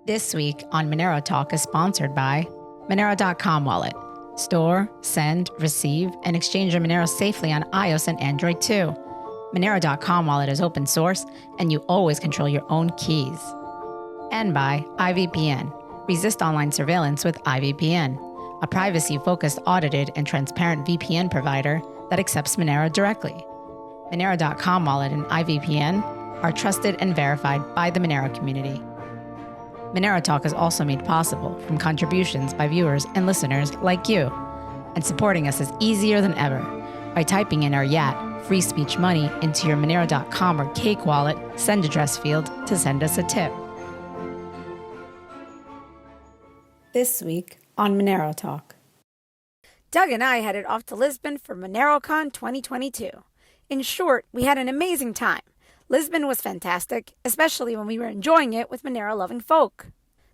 This week on Monero Talk is sponsored by Monero.com wallet. Store, send, receive, and exchange your Monero safely on iOS and Android too. Monero.com wallet is open source, and you always control your own keys. And by IVPN. Resist online surveillance with IVPN, a privacy-focused, audited, and transparent VPN provider that accepts Monero directly. Monero.com wallet and IVPN are trusted and verified by the Monero community. Monero Talk is also made possible from contributions by viewers and listeners like you. And supporting us is easier than ever by typing in our YAT, free speech money, into your Monero.com or Cake wallet send address field to send us a tip. This week on Monero Talk. Doug and I headed off to Lisbon for MoneroKon 2022. In short, we had an amazing time. Lisbon was fantastic, especially when we were enjoying it with Monero-loving folk.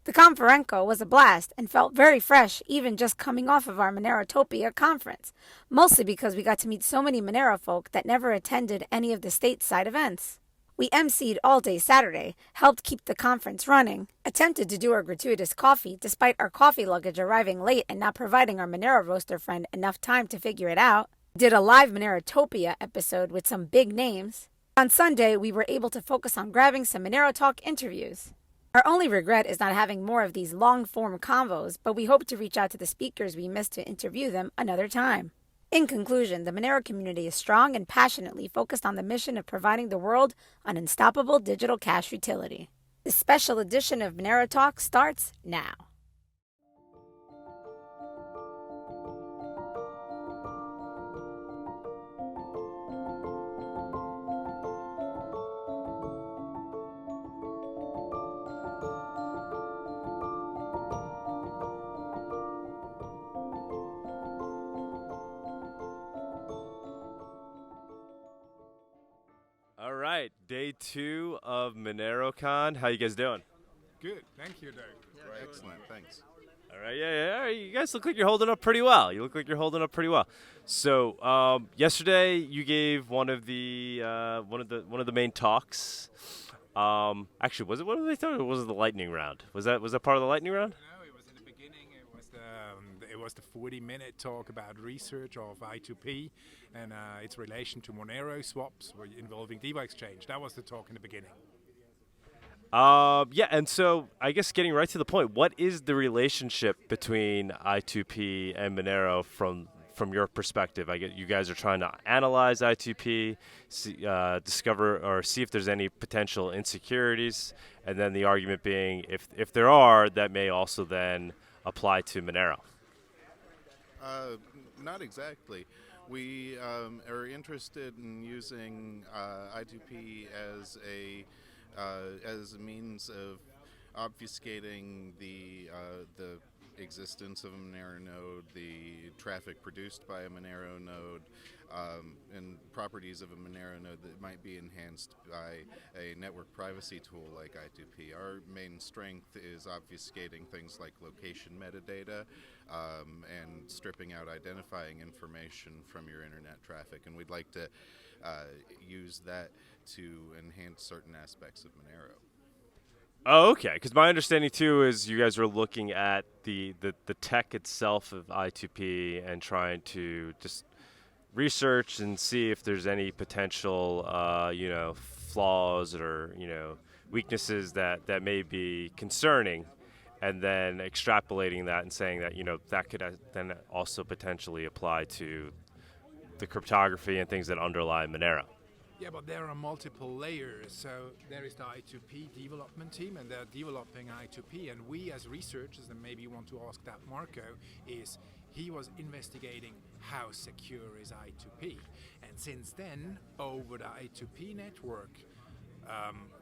The Konferenco was a blast and felt very fresh even just coming off of our MoneroTopia conference, mostly because we got to meet so many Monero folk that never attended any of the stateside events. We emceed all day Saturday, helped keep the conference running, attempted to do our gratuitous coffee despite our coffee luggage arriving late and not providing our Monero roaster friend enough time to figure it out, did a live MoneroTopia episode with some big names. On Sunday, we were able to focus on grabbing some Monero Talk interviews. Our only regret is not having more of these long-form convos, but we hope to reach out to the speakers we missed to interview them another time. In conclusion, the Monero community is strong and passionately focused on the mission of providing the world an unstoppable digital cash utility. This special edition of Monero Talk starts now. All right, day 2 of MoneroKon. How you guys doing? Good, thank you, Doug. Yeah, excellent, thanks. All right, yeah. You guys look like you're holding up pretty well. So, yesterday you gave one of the main talks. Actually, was it one of the talks, or was it the lightning round? Was that part of the lightning round? No, it was in the beginning. It was the 40-minute talk about research of I2P and its relation to Monero swaps involving DEVA exchange. That was the talk in the beginning. Yeah, and so I guess getting right to the point, what is the relationship between I2P and Monero from your perspective? I get you guys are trying to analyze I2P, discover or see if there's any potential insecurities, and then the argument being if there are, that may also then apply to Monero. Not exactly. We are interested in using I2P as a means of obfuscating the existence of a Monero node, the traffic produced by a Monero node, and properties of a Monero node that might be enhanced by a network privacy tool like I2P. Our main strength is obfuscating things like location metadata and stripping out identifying information from your internet traffic, and we'd like to use that to enhance certain aspects of Monero. Oh, okay. Because my understanding too is you guys are looking at the tech itself of I2P and trying to just research and see if there's any potential, flaws or weaknesses that may be concerning, and then extrapolating that and saying that that could then also potentially apply to the cryptography and things that underlie Monero. Yeah, but there are multiple layers. So there is the I2P development team, and they're developing I2P. And we as researchers, and maybe you want to ask that Marco, he was investigating how secure is I2P. And since then, over the I2P network,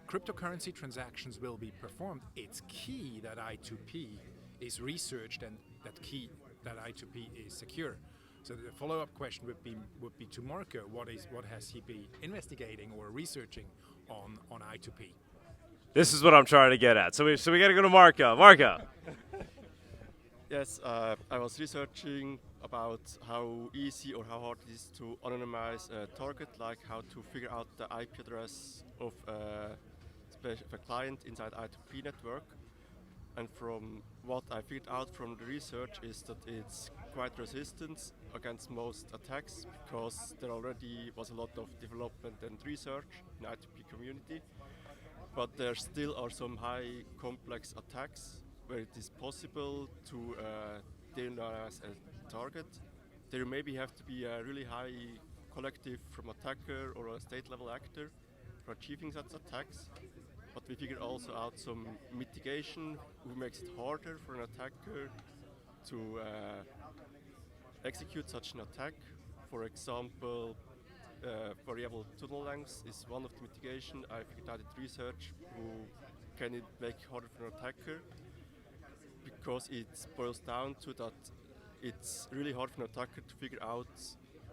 cryptocurrency transactions will be performed. It's key that I2P is researched and that I2P is secure. So the follow-up question would be to Marco. What has he been investigating or researching on I2P? This is what I'm trying to get at. So we got to go to Marco. Marco. Yes, I was researching about how easy or how hard it is to anonymize a target, like how to figure out the IP address of a client inside I2P network. And from what I figured out from the research is that it's quite resistant against most attacks because there already was a lot of development and research in the ITP community. But there still are some high complex attacks where it is possible to deanalyze a target. There maybe have to be a really high collective from attacker or a state level actor for achieving such attacks. But we figured also out some mitigation who makes it harder for an attacker to execute such an attack. For example, variable tunnel length is one of the mitigation. I figured out in research who can it make it harder for an attacker because it boils down to that it's really hard for an attacker to figure out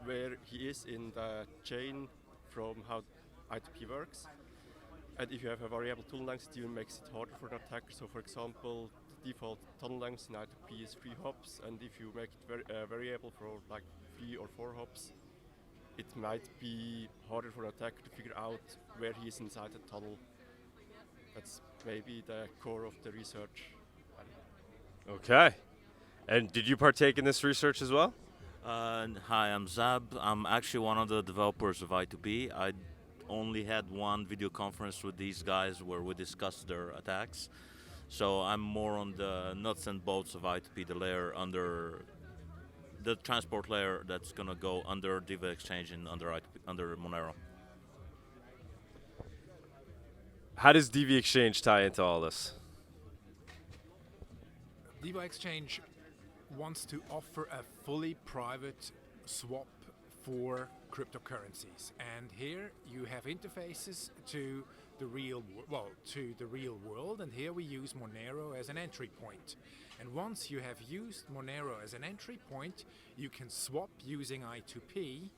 where he is in the chain from how ITP works. And if you have a variable tunnel length, it even makes it harder for an attacker. So for example, the default tunnel length in ITP is 3 hops, and if you make it variable for like 3 or 4 hops, it might be harder for an attacker to figure out where he is inside the tunnel. That's maybe the core of the research. Okay. And did you partake in this research as well? Hi, I'm Zab. I'm actually one of the developers of I2P. I only had one video conference with these guys where we discussed their attacks. So I'm more on the nuts and bolts of I2P, the layer under the transport layer that's going to go under Diva Exchange and under Monero. How does DV Exchange tie into all this? Diva Exchange wants to offer a fully private swap for cryptocurrencies, and here you have interfaces to the real world, and here we use Monero as an entry point. And once you have used Monero as an entry point, you can swap using I2P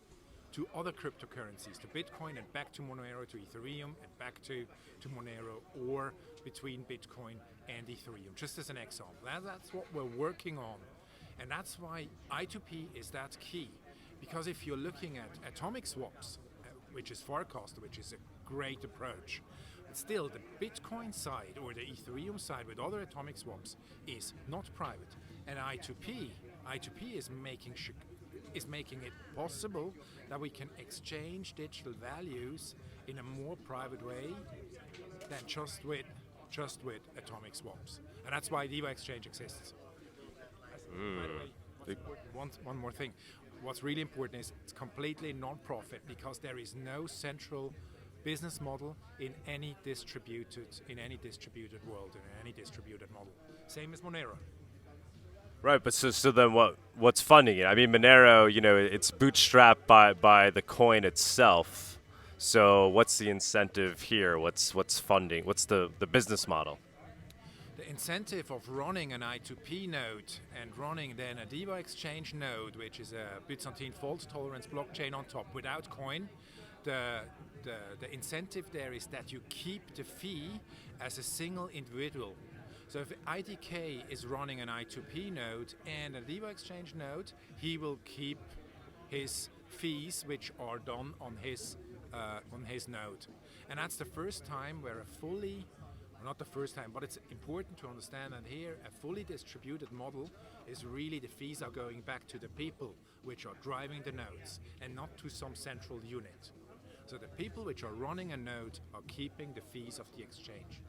to other cryptocurrencies, to Bitcoin and back to Monero, to Ethereum and back to Monero, or between Bitcoin and Ethereum, just as an example. That's what we're working on. And that's why I2P is that key. Because if you're looking at atomic swaps, which is Farcaster, which is a great approach, but still the Bitcoin side or the Ethereum side with other atomic swaps is not private. And I2P is making it possible that we can exchange digital values in a more private way than just with atomic swaps. And that's why Diva Exchange exists. By the way, one more thing. What's really important is it's completely non-profit because there is no central business model in any distributed world, in any distributed model. Same as Monero. Right, but so then what's funding it? I mean, Monero, it's bootstrapped by the coin itself. So what's the incentive here? What's funding? What's the business model? The incentive of running an I2P node and running then a Diva Exchange node, which is a Byzantine fault tolerance blockchain on top without coin, the incentive there is that you keep the fee as a single individual. So if IDK is running an I2P node and a Diva Exchange node, he will keep his fees, which are done on his node. And that's the first time where not the first time, but it's important to understand that here a fully distributed model is really the fees are going back to the people which are driving the nodes and not to some central unit. So the people which are running a node are keeping the fees of the exchange.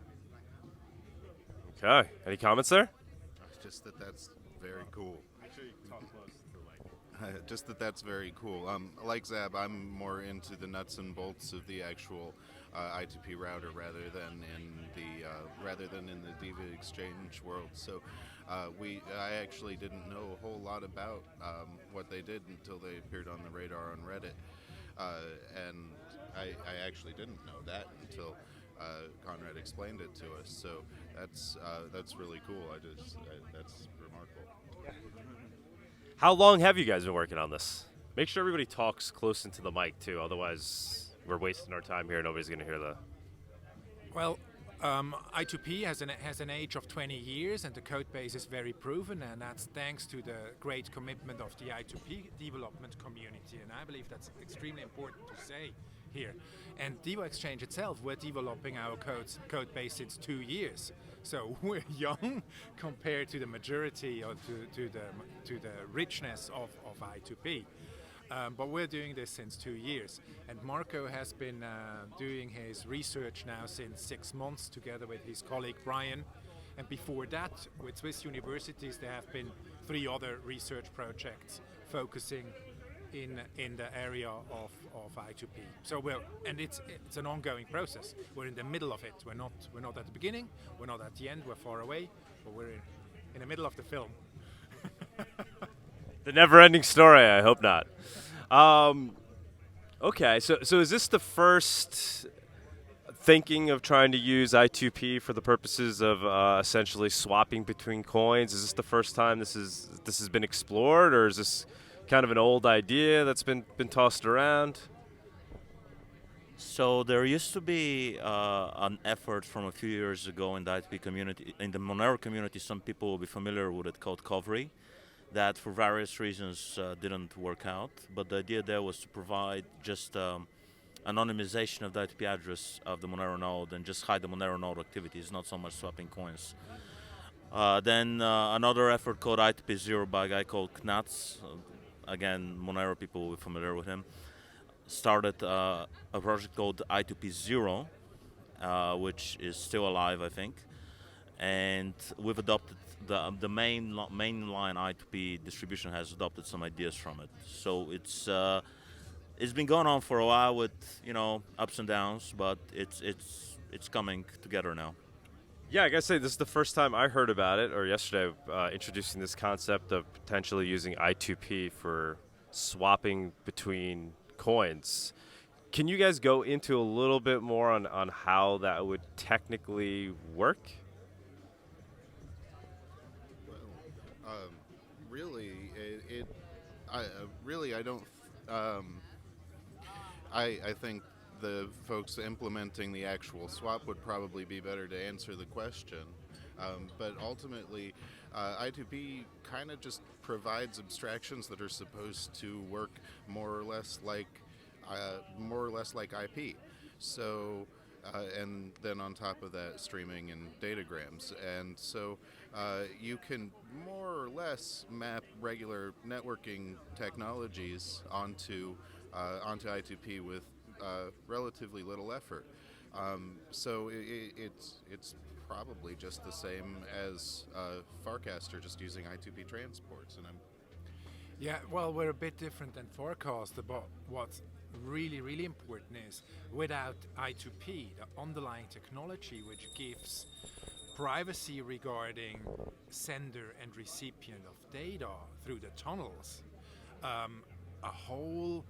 Okay. Any comments there? Just that's very cool. Make sure you talk close to the mic. Just that's very cool. Like Zab, I'm more into the nuts and bolts of the actual I2P router rather than in the Diva Exchange world. So I actually didn't know a whole lot about what they did until they appeared on the radar on Reddit, and I actually didn't know that until Conrad explained it to us. So that's really cool. That's remarkable. How long have you guys been working on this? Make sure everybody talks close into the mic too, otherwise we're wasting our time here. Nobody's going to hear the. Well, I2P has an age of 20 years, and the code base is very proven, and that's thanks to the great commitment of the I2P development community. And I believe that's extremely important to say here. And Devo Exchange itself, we're developing our code base since 2 years. So we're young compared to the majority or to the richness of I2P. But we're doing this since 2 years. And Marco has been doing his research now since 6 months together with his colleague Brian. And before that, with Swiss universities, there have been 3 other research projects focusing in the area of I2P. So it's an ongoing process. We're in the middle of it. We're not at the beginning. We're not at the end. We're far away, but we're in the middle of the film. The never-ending story. I hope not. Okay, so is this the first thinking of trying to use I2P for the purposes of essentially swapping between coins? Is this the first time this has been explored, or is this kind of an old idea that's been tossed around? So there used to be an effort from a few years ago in the ITP community, in the Monero community. Some people will be familiar with it, called Covery, that for various reasons didn't work out. But the idea there was to provide just anonymization of the ITP address of the Monero node and just hide the Monero node activities, not so much swapping coins. Then another effort called ITP0 by a guy called Knats, again, Monero people will be familiar with him, started a project called I2P0, which is still alive, I think. And we've adopted the mainline I2P distribution has adopted some ideas from it. So it's been going on for a while with ups and downs, but it's coming together now. Yeah, I gotta say, this is the first time I heard about it, or yesterday, introducing this concept of potentially using I2P for swapping between coins. Can you guys go into a little bit more on how that would technically work? Well, I don't. I think the folks implementing the actual swap would probably be better to answer the question. But ultimately, I2P kind of just provides abstractions that are supposed to work more or less like IP. So, and then on top of that, streaming and datagrams. And so you can more or less map regular networking technologies onto I2P with relatively little effort. So it's probably just the same as Farcaster, just using I2P transports. And we're a bit different than Farcaster, but what's really important is, without I2P, the underlying technology which gives privacy regarding sender and recipient of data through the tunnels, a whole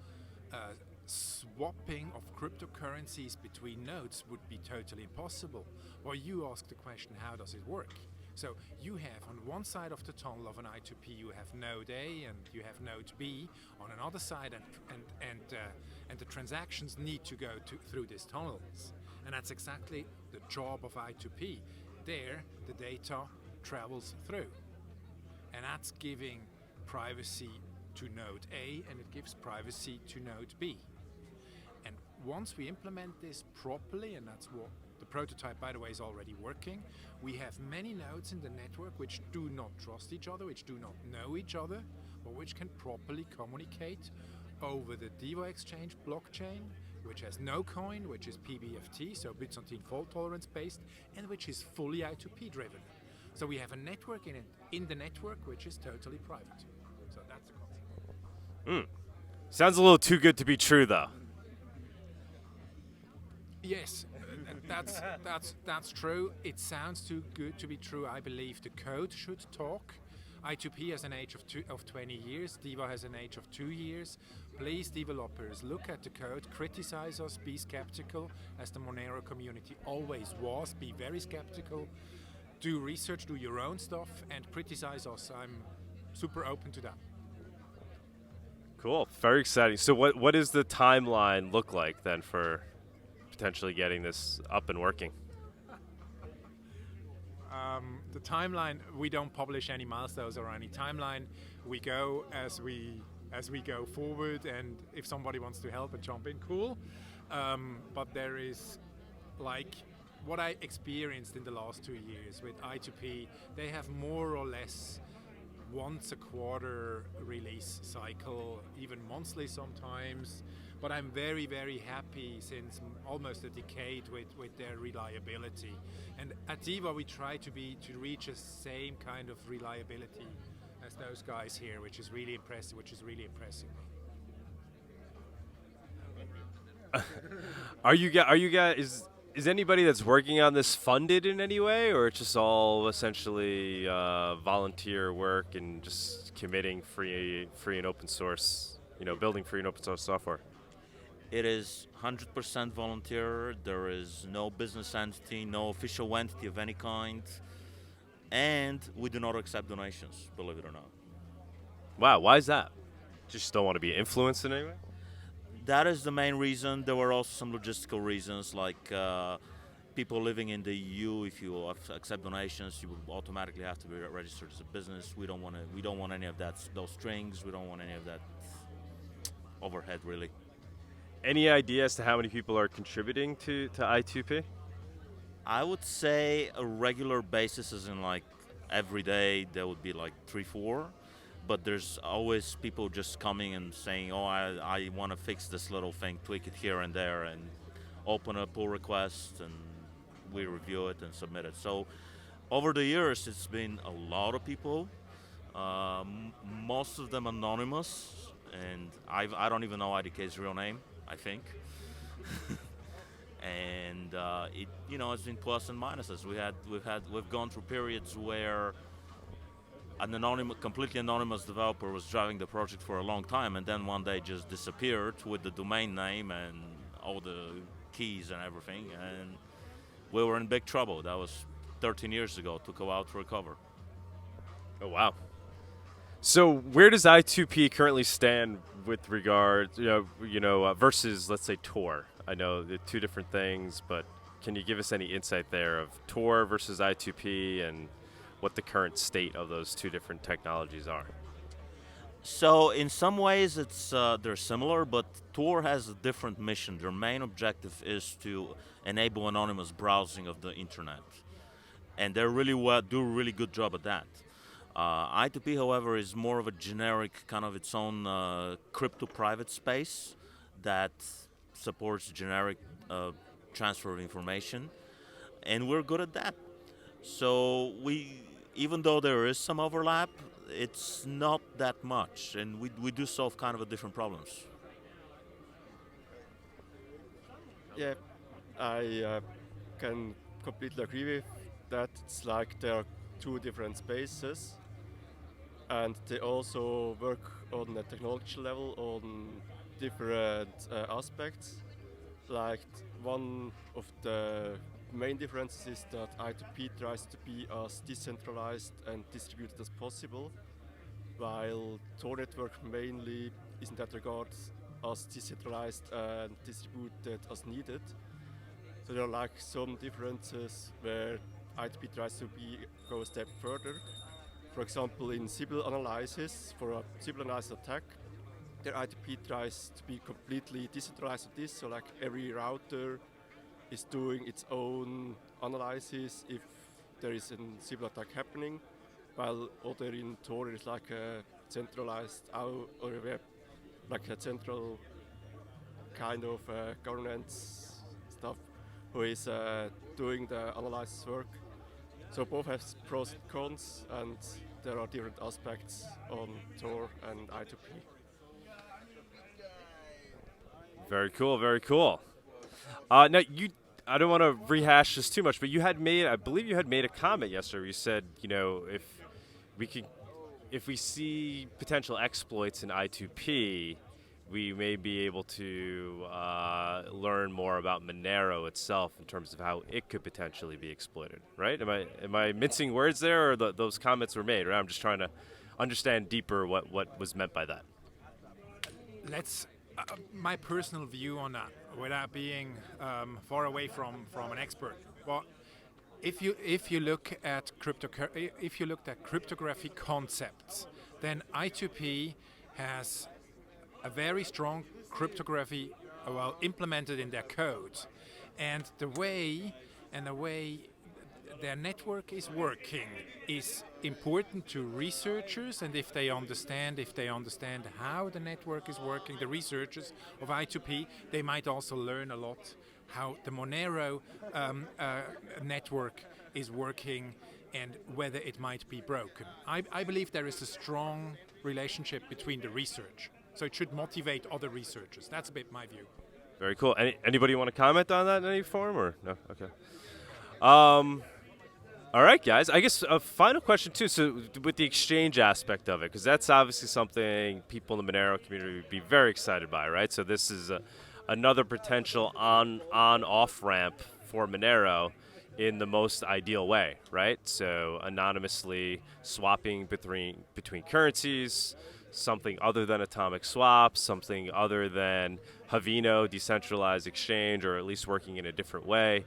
swapping of cryptocurrencies between nodes would be totally impossible. Well, you ask the question, how does it work? So you have on one side of the tunnel of an I2P, you have node A and you have node B on another side, and the transactions need to go through these tunnels. And that's exactly the job of I2P. There, the data travels through. And that's giving privacy to node A, and it gives privacy to node B. And once we implement this properly, and that's what the prototype, by the way, is already working, we have many nodes in the network which do not trust each other, which do not know each other, but which can properly communicate over the Devo Exchange blockchain, which has no coin, which is PBFT, so Byzantine fault tolerance based, and which is fully I2P driven. So we have a network in the network which is totally private. So that's the concept. Sounds a little too good to be true, though. Yes, that's true. It sounds too good to be true. I believe the code should talk. I2P has an age of 20 years. Devo has an age of 2 years. Please, developers, look at the code, criticize us, be skeptical, as the Monero community always was. Be very skeptical. Do research, do your own stuff, and criticize us. I'm super open to that. Cool. Very exciting. So what does the timeline look like then for potentially getting this up and working? The timeline, we don't publish any milestones or any timeline. We go as we go forward, and if somebody wants to help and jump in, cool. but there is like what I experienced in the last 2 years with I2P. They have more or less once a quarter release cycle, even monthly sometimes. But I'm very, very happy since almost a decade with their reliability. And at Diva we try to reach the same kind of reliability as those guys here, which is really impressive. Are you guys? Is anybody that's working on this funded in any way, or it's just all essentially volunteer work and just committing free and open source, building free and open source software? It is 100% volunteer. There is no business entity, no official entity of any kind, and we do not accept donations, believe it or not. Wow, why is that? Just don't want to be influenced in any way? That is the main reason. There were also some logistical reasons, like people living in the EU. If you accept donations, you will automatically have to be registered as a business. We don't want any of that. Those strings. We don't want any of that overhead, really. Any idea as to how many people are contributing to I2P? I would say a regular basis, as in like every day, there would be like 3-4. But there's always people just coming and saying, oh, I want to fix this little thing, tweak it here and there, and open a pull request, and we review it and submit it. So over the years, it's been a lot of people, most of them anonymous, and I don't even know IDK's real name, I think. And it's been plus and minuses. We've gone through periods where an completely anonymous developer was driving the project for a long time, and then one day just disappeared with the domain name and all the keys and everything, and we were in big trouble. That was 13 years ago. It took a while to recover. Oh, wow. So where does I2P currently stand with regard, versus, let's say, Tor? I know they're two different things, but can you give us any insight there of Tor versus I2P and what the current state of those two different technologies are? So in some ways they're similar, but Tor has a different mission. Their main objective is to enable anonymous browsing of the internet, and they do a really good job at that. I2P, however, is more of a generic kind of its own crypto private space that supports generic transfer of information, and we're good at that. So even though there is some overlap, it's not that much, and we do solve kind of a different problems. Yeah, I can completely agree with that. It's like there are two different spaces, and they also work on a technology level on different aspects. Like one of the main difference is that I2P tries to be as decentralized and distributed as possible, while Tor network mainly is in that regard as decentralized and distributed as needed. So there are like some differences where I2P tries to go a step further. For example, in Sybil analysis, for a Sybil analysis attack, their I2P tries to be completely decentralized of this, so like every router is doing its own analysis if there is a Sybil attack happening, while other in Tor is like a centralized like a central kind of governance stuff who is doing the analysis work. So both have pros and cons, and there are different aspects on Tor and I2P. Very cool, very cool. Now, I don't want to rehash this too much, but I believe you had made a comment yesterday. You said, if we see potential exploits in I2P, we may be able to learn more about Monero itself in terms of how it could potentially be exploited, right? Am I mincing words there, or those comments were made? Right? I'm just trying to understand deeper what was meant by that. My personal view on that, without being far away from an expert. Well, if you look at cryptography concepts, then I2P has a very strong cryptography implemented in their code, and the way their network is working is important to researchers, and if they understand how the network is working, the researchers of I2P, they might also learn a lot how the Monero network is working and whether it might be broken. I believe there is a strong relationship between the research, so it should motivate other researchers. That's a bit my view. Very cool. Anybody want to comment on that in any form, or no? Okay. All right, guys. I guess a final question too. So, with the exchange aspect of it, because that's obviously something people in the Monero community would be very excited by, right? So, this is another potential on-off ramp for Monero in the most ideal way, right? So, anonymously swapping between currencies, something other than atomic swap, something other than Havino, decentralized exchange, or at least working in a different way.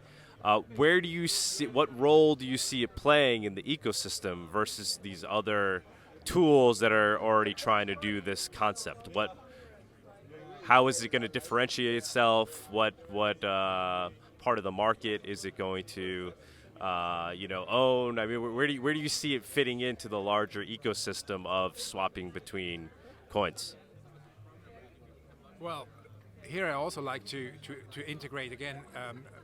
Where do you see, what role do you see it playing in the ecosystem versus these other tools that are already trying to do this concept? How is it going to differentiate itself? What part of the market is it going to own? I mean, where do you see it fitting into the larger ecosystem of swapping between coins? Well, here I also like to integrate again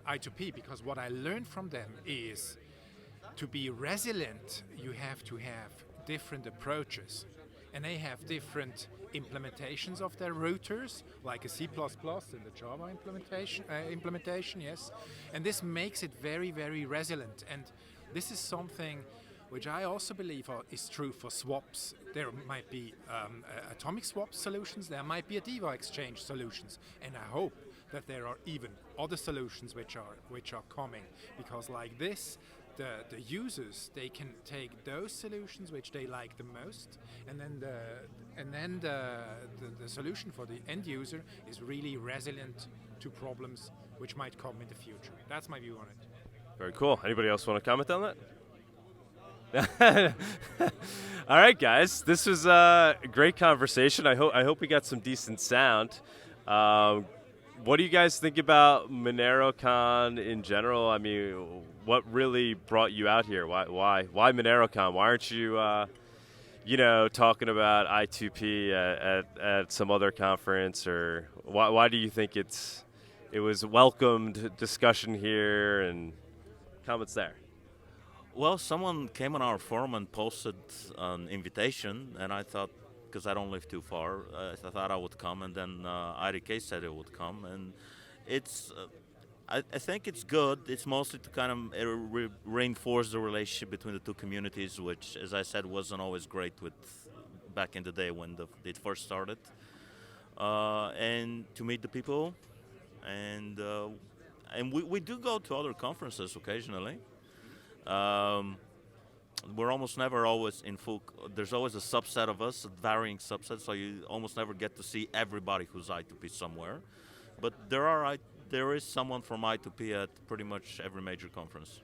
I2P, because what I learned from them is to be resilient, you have to have different approaches. And they have different implementations of their routers, like a C++ and the Java implementation, yes. And this makes it very, very resilient. And this is something which I also believe is true for swaps. There might be atomic swap solutions, there might be a DEVA exchange solutions, and I hope that there are even other solutions which are coming, because like this, the users, they can take those solutions which they like the most, and then the solution for the end user is really resilient to problems which might come in the future. That's my view on it. Very cool. Anybody else want to comment on that? All right, guys. This was a great conversation. I hope we got some decent sound. What do you guys think about MoneroKon in general? I mean, what really brought you out here? Why MoneroKon? Why aren't you, talking about I2P at some other conference? Or why do you think it was welcomed discussion here and comments there? Well, someone came on our forum and posted an invitation, and I thought, because I don't live too far, I thought I would come, and then IDK said it would come, and it's, I think it's good. It's mostly to kind of reinforce the relationship between the two communities, which, as I said, wasn't always great back in the day when it first started, and to meet the people, and we do go to other conferences occasionally. We're almost never always in full. There's always a subset of us, varying subsets, so you almost never get to see everybody who's I2P somewhere. But there is someone from I2P at pretty much every major conference.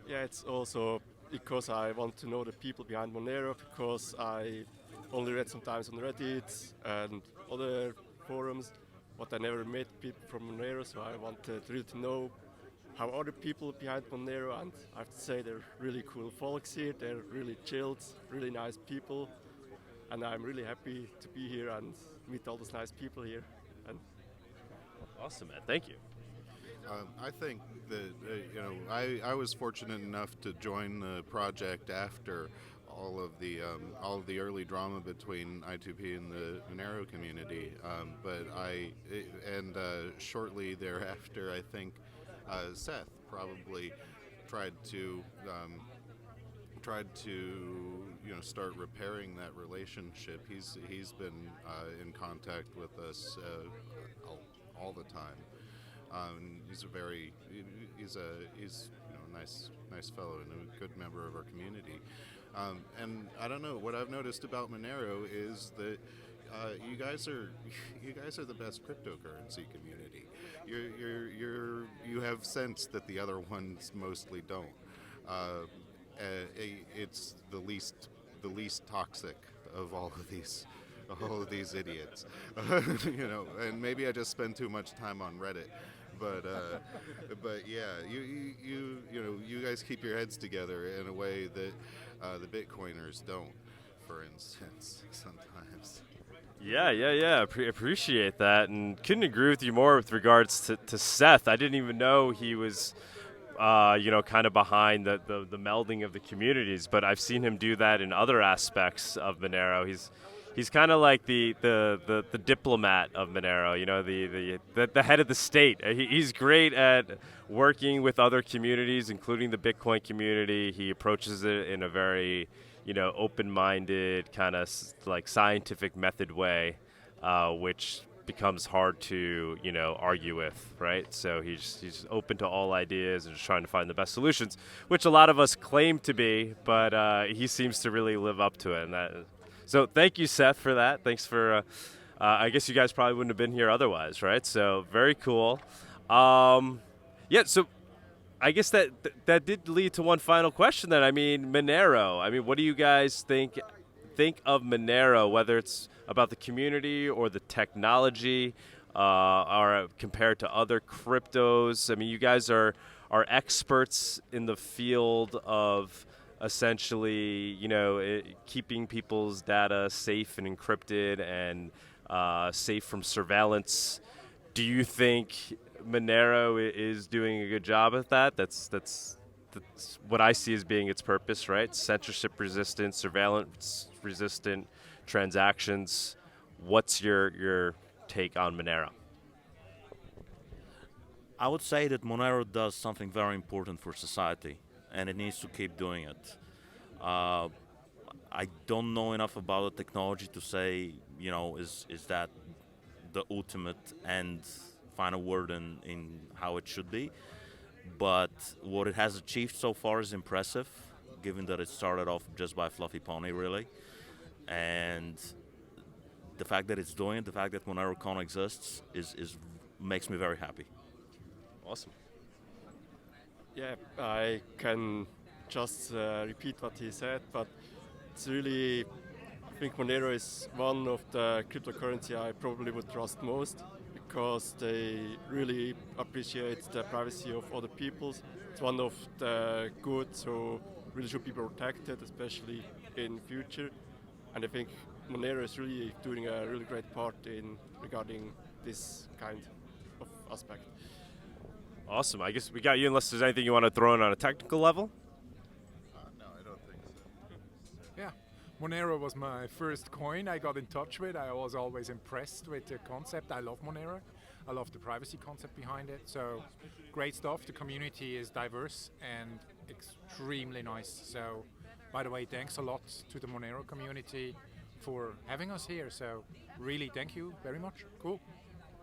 Yeah, it's also because I want to know the people behind Monero, because I only read sometimes on Reddit and other forums, but I never met people from Monero, so I wanted really to know how are the people behind Monero, and I have to say they're really cool folks here. They're really chilled, really nice people, and I'm really happy to be here and meet all those nice people here. And awesome, man. Thank you. I think that I was fortunate enough to join the project after all of the early drama between I2P and the Monero community, but shortly thereafter, I think. Seth probably tried to start repairing that relationship. He's been in contact with us all the time. He's a nice fellow and a good member of our community. And I don't know, what I've noticed about Monero is that you guys are the best cryptocurrency community. You have sense that the other ones mostly don't. It's the least toxic of all of these all of these idiots, and maybe I just spend too much time on Reddit. But yeah, you guys keep your heads together in a way that the Bitcoiners don't, for instance, sometimes. Yeah. Appreciate that, and couldn't agree with you more with regards to Seth. I didn't even know he was, kind of behind the melding of the communities, but I've seen him do that in other aspects of Monero. He's kind of like the diplomat of Monero, the head of the state. He's great at working with other communities, including the Bitcoin community. He approaches it in a very, open-minded, kind of like scientific method way, which becomes hard to, argue with, right? So he's open to all ideas and just trying to find the best solutions, which a lot of us claim to be, but he seems to really live up to it, and that. So thank you, Seth, for that. Thanks for, I guess you guys probably wouldn't have been here otherwise, right? So very cool. So I guess that did lead to one final question then. I mean, Monero. What do you guys think of Monero, whether it's about the community or the technology, or compared to other cryptos? You guys are experts in the field of essentially, keeping people's data safe and encrypted and safe from surveillance. Do you think Monero is doing a good job at that? That's what I see as being its purpose, right? Censorship resistant, surveillance resistant transactions. What's your take on Monero? I would say that Monero does something very important for society, and it needs to keep doing it. I don't know enough about the technology to say, is that the ultimate and final word in how it should be. But what it has achieved so far is impressive, given that it started off just by Fluffy Pony, really. And the fact that it's doing it, the fact that MoneroKon exists, is makes me very happy. Awesome. Yeah, I can just repeat what he said, but it's really, I think Monero is one of the cryptocurrency I probably would trust most, because they really appreciate the privacy of other people. It's one of the goods who really should be protected, especially in future. And I think Monero is really doing a really great part in regarding this kind of aspect. Awesome. I guess we got you, unless there's anything you want to throw in on a technical level. No, I don't think so. Yeah, Monero was my first coin I got in touch with. I was always impressed with the concept. I love Monero. I love the privacy concept behind it. So great stuff. The community is diverse and extremely nice. So, by the way, thanks a lot to the Monero community for having us here. So really, thank you very much. Cool.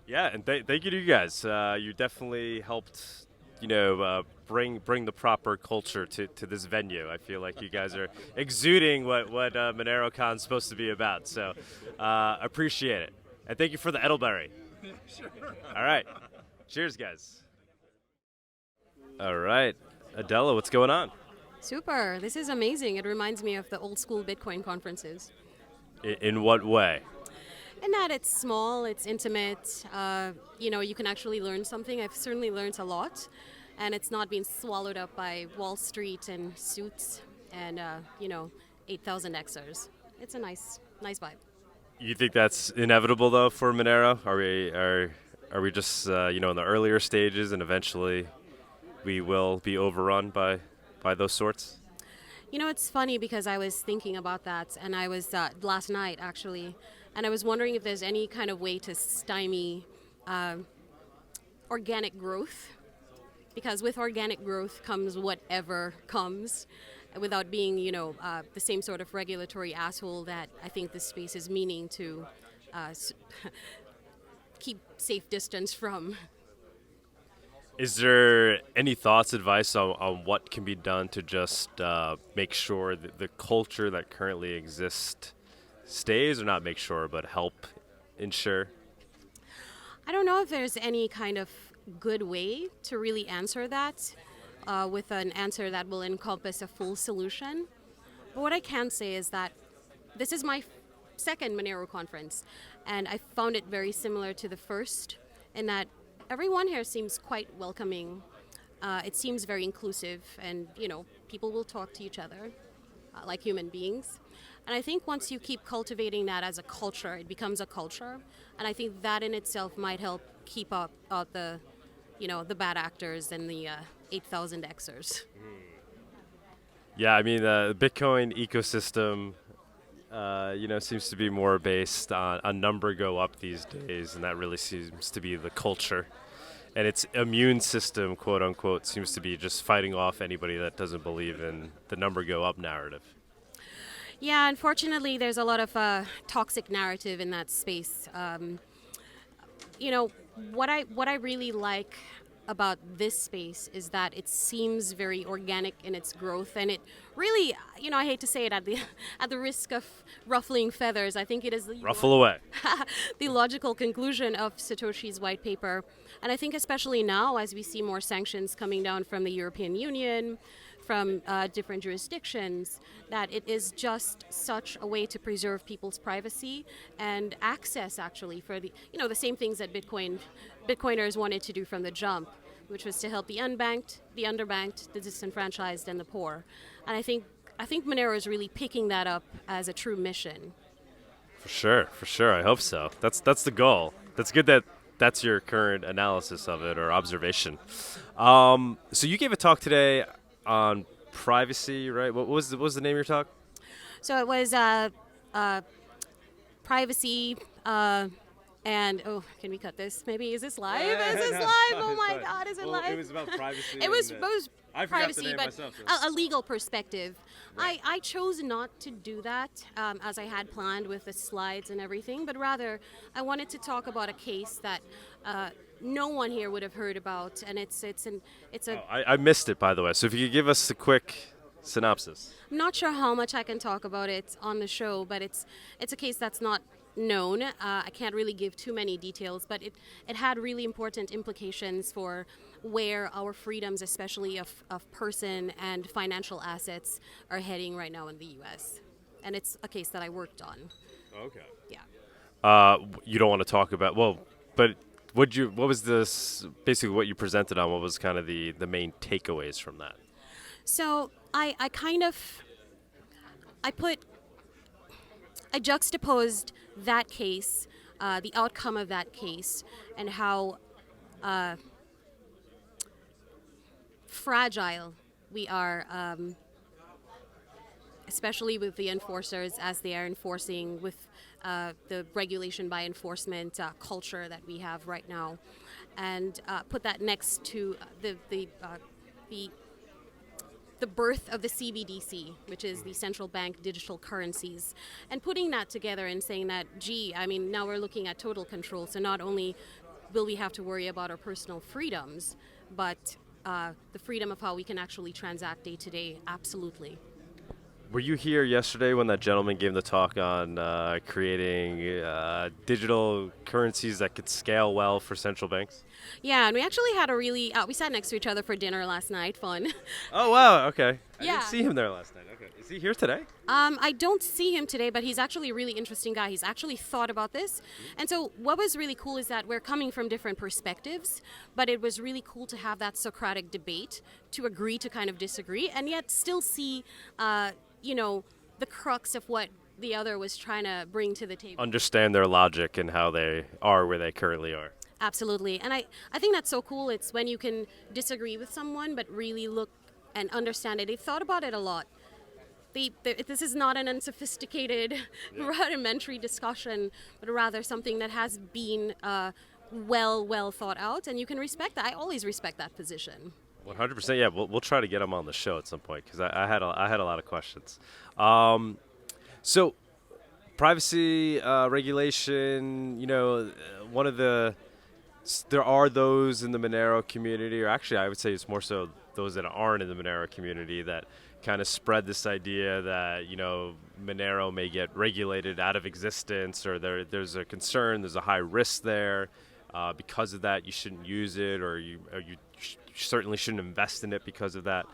Yeah, and thank you to you guys. You definitely helped, bring the proper culture to this venue. I feel like you guys are exuding what MoneroKon is supposed to be about. So appreciate it. And thank you for the Edelberry. Sure. All right. Cheers, guys. All right. Adella, what's going on? Super. This is amazing. It reminds me of the old school Bitcoin conferences. In what way? And that it's small, it's intimate, you can actually learn something. I've certainly learned a lot, and it's not being swallowed up by Wall Street and suits and, 8,000 Xers. It's a nice vibe. You think that's inevitable, though, for Monero? Are we just, in the earlier stages, and eventually we will be overrun by those sorts? It's funny because I was thinking about that, and I was last night, actually, and I was wondering if there's any kind of way to stymie organic growth, because with organic growth comes whatever comes, without being, the same sort of regulatory asshole that I think this space is meaning to keep safe distance from. Is there any thoughts, advice on what can be done to just make sure that the culture that currently exists stays, or not make sure, but help ensure? I don't know if there's any kind of good way to really answer that with an answer that will encompass a full solution. But what I can say is that this is my second Monero conference, and I found it very similar to the first in that everyone here seems quite welcoming. It seems very inclusive, and people will talk to each other like human beings. And I think once you keep cultivating that as a culture, it becomes a culture. And I think that in itself might help keep out the, the bad actors and the 8,000 Xers. Yeah, I mean, the Bitcoin ecosystem, seems to be more based on a number go up these days, and that really seems to be the culture. And its immune system, quote unquote, seems to be just fighting off anybody that doesn't believe in the number go up narrative. Yeah, unfortunately, there's a lot of toxic narrative in that space. What I really like about this space is that it seems very organic in its growth, and it really, I hate to say it at the risk of ruffling feathers, I think it is Ruffle away. the logical conclusion of Satoshi's white paper. And I think especially now, as we see more sanctions coming down from the European Union, from different jurisdictions, that it is just such a way to preserve people's privacy and access, actually, for the same things that Bitcoiners wanted to do from the jump, which was to help the unbanked, the underbanked, the disenfranchised, and the poor. And I think Monero is really picking that up as a true mission. For sure. I hope so. That's the goal. That's good that that's your current analysis of it or observation. So you gave a talk today on privacy, right? What was the name of your talk? So it was privacy. And can we cut this? Maybe is this live? Is this live? Oh my God, is it live? It was about privacy. It was I forgot privacy, the name but myself. a legal perspective. Right. I chose not to do that as I had planned with the slides and everything, but rather I wanted to talk about a case that no one here would have heard about, and it's a. I missed it, by the way. So if you could give us a quick synopsis. I'm not sure how much I can talk about it on the show, but it's a case that's not known. I can't really give too many details, but it had really important implications for where our freedoms, especially of person and financial assets, are heading right now in the U.S. And it's a case that I worked on. Okay. Yeah. You don't want to talk about, but what was this, basically what you presented on, what was kind of the main takeaways from that? So I juxtaposed that case, the outcome of that case, and how fragile we are, especially with the enforcers as they are enforcing with the regulation by enforcement culture that we have right now, and put that next to the birth of the CBDC, which is the central bank digital currencies, and putting that together and saying that, now we're looking at total control. So not only will we have to worry about our personal freedoms, but the freedom of how we can actually transact day to day, absolutely. Were you here yesterday when that gentleman gave the talk on creating digital currencies that could scale well for central banks? Yeah, and we actually had we sat next to each other for dinner last night. Fun. Oh, wow. Okay. I Yeah. didn't see him there last night. Okay. Is he here today? I don't see him today, but he's actually a really interesting guy. He's actually thought about this. And so what was really cool is that we're coming from different perspectives, but it was really cool to have that Socratic debate, to agree to kind of disagree, and yet still see the crux of what the other was trying to bring to the table. Understand their logic and how they are where they currently are. Absolutely. And I think that's so cool. It's when you can disagree with someone, but really look and understand it. They've thought about it a lot. This is not an unsophisticated, rudimentary discussion, but rather something that has been well thought out, and you can respect that. I always respect that position. 100%. Yeah, we'll try to get him on the show at some point because I had a lot of questions. So, privacy regulation. One of there are those in the Monero community, or actually, I would say it's more so those that aren't in the Monero community that kind of spread this idea that Monero may get regulated out of existence, or there's a concern, there's a high risk there. Because of that, you shouldn't use it, or you certainly shouldn't invest in it because of that.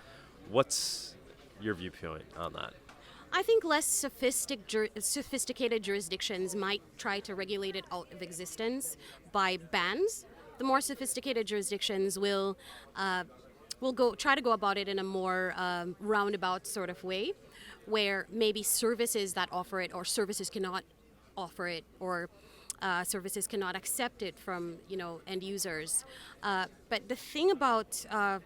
What's your viewpoint on that? I think less sophisticated jurisdictions might try to regulate it out of existence by bans. The more sophisticated jurisdictions will try to go about it in a more roundabout sort of way, where maybe services that offer it or services cannot offer it, or services cannot accept it from end users. But the thing about a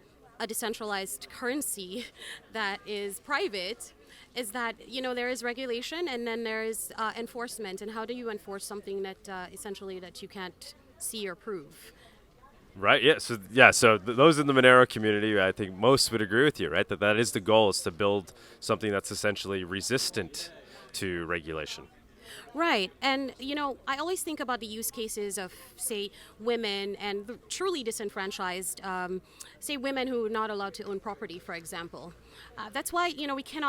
decentralized currency that is private is that there is regulation and then there is enforcement. And how do you enforce something that essentially that you can't see or prove? Right. Yeah. So those in the Monero community, I think most would agree with you, right? That is the goal, is to build something that's essentially resistant to regulation. Right. And, I always think about the use cases of, say, women and the truly disenfranchised, say, women who are not allowed to own property, for example. That's why,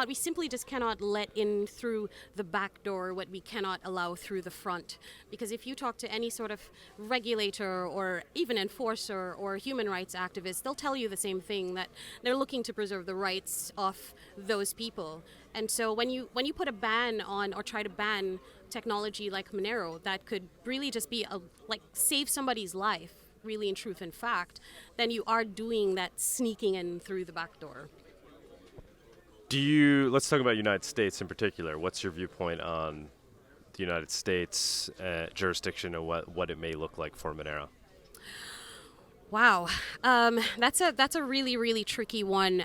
we simply just cannot let in through the back door what we cannot allow through the front. Because if you talk to any sort of regulator or even enforcer or human rights activist, they'll tell you the same thing, that they're looking to preserve the rights of those people. And so when you put a ban on or try to ban technology like Monero that could really just be save somebody's life, really in truth and fact, then you are doing that sneaking in through the back door. Let's talk about United States in particular. What's your viewpoint on the United States jurisdiction and what it may look like for Monero? Wow, that's a really, really tricky one.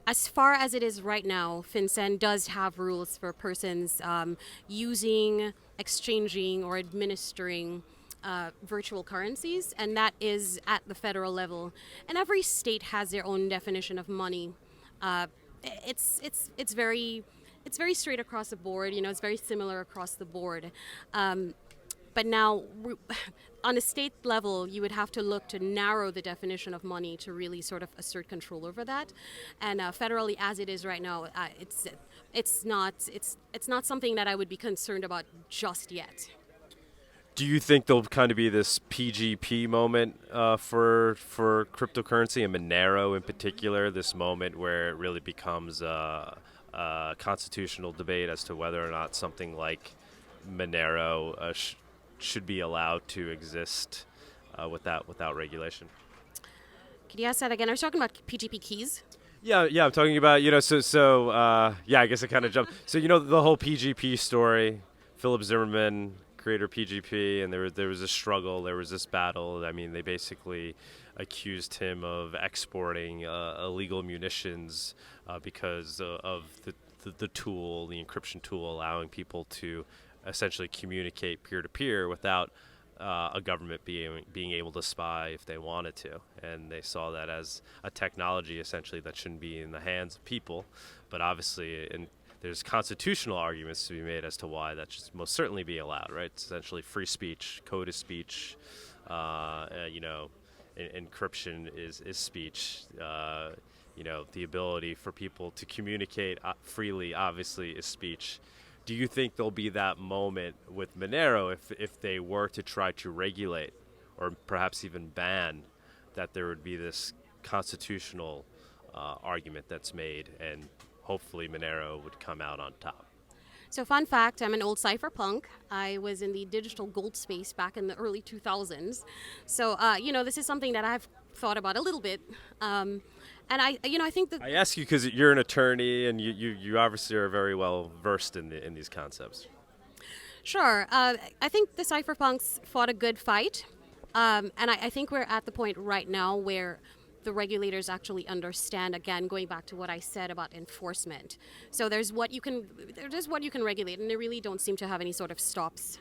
As far as it is right now, FinCEN does have rules for persons using, exchanging, or administering virtual currencies, and that is at the federal level. And every state has their own definition of money. It's very straight across the board. It's very similar across the board. But now, on a state level, you would have to look to narrow the definition of money to really sort of assert control over that. And federally, as it is right now, it's not something that I would be concerned about just yet. Do you think there'll kind of be this PGP moment for cryptocurrency and Monero in particular? This moment where it really becomes a constitutional debate as to whether or not something like Monero should be allowed to exist without regulation. Could you ask that again? Are you talking about PGP keys? Yeah, I'm talking about, I guess I kind of jumped. So, the whole PGP story, Philip Zimmermann, creator PGP, and there was a struggle, there was this battle. I mean, they basically accused him of exporting illegal munitions because of the tool, the encryption tool, allowing people to essentially communicate peer-to-peer without a government being able to spy if they wanted to. And they saw that as a technology essentially that shouldn't be in the hands of people. But obviously, there's constitutional arguments to be made as to why that should most certainly be allowed, right? It's essentially free speech, code is speech, encryption is speech. The ability for people to communicate freely obviously is speech. Do you think there'll be that moment with Monero if they were to try to regulate or perhaps even ban, that there would be this constitutional argument that's made and hopefully Monero would come out on top? So fun fact, I'm an old cypherpunk. I was in the digital gold space back in the early 2000s. So, this is something that I've thought about a little bit. And I think that I ask you because you're an attorney and you obviously are very well versed in these concepts. Sure. I think the cypherpunks fought a good fight. And I think we're at the point right now where the regulators actually understand, again, going back to what I said about enforcement. So there's what you can regulate, and they really don't seem to have any sort of stops,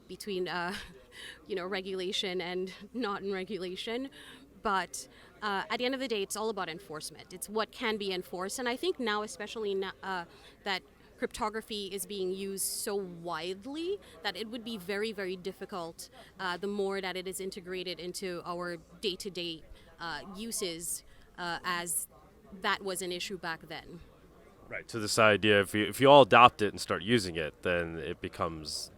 between, regulation and not in regulation. But at the end of the day, it's all about enforcement. It's what can be enforced. And I think now, especially that cryptography is being used so widely, that it would be very, very difficult the more that it is integrated into our day-to-day uses, as that was an issue back then. Right. So this idea, if you all adopt it and start using it, then it becomes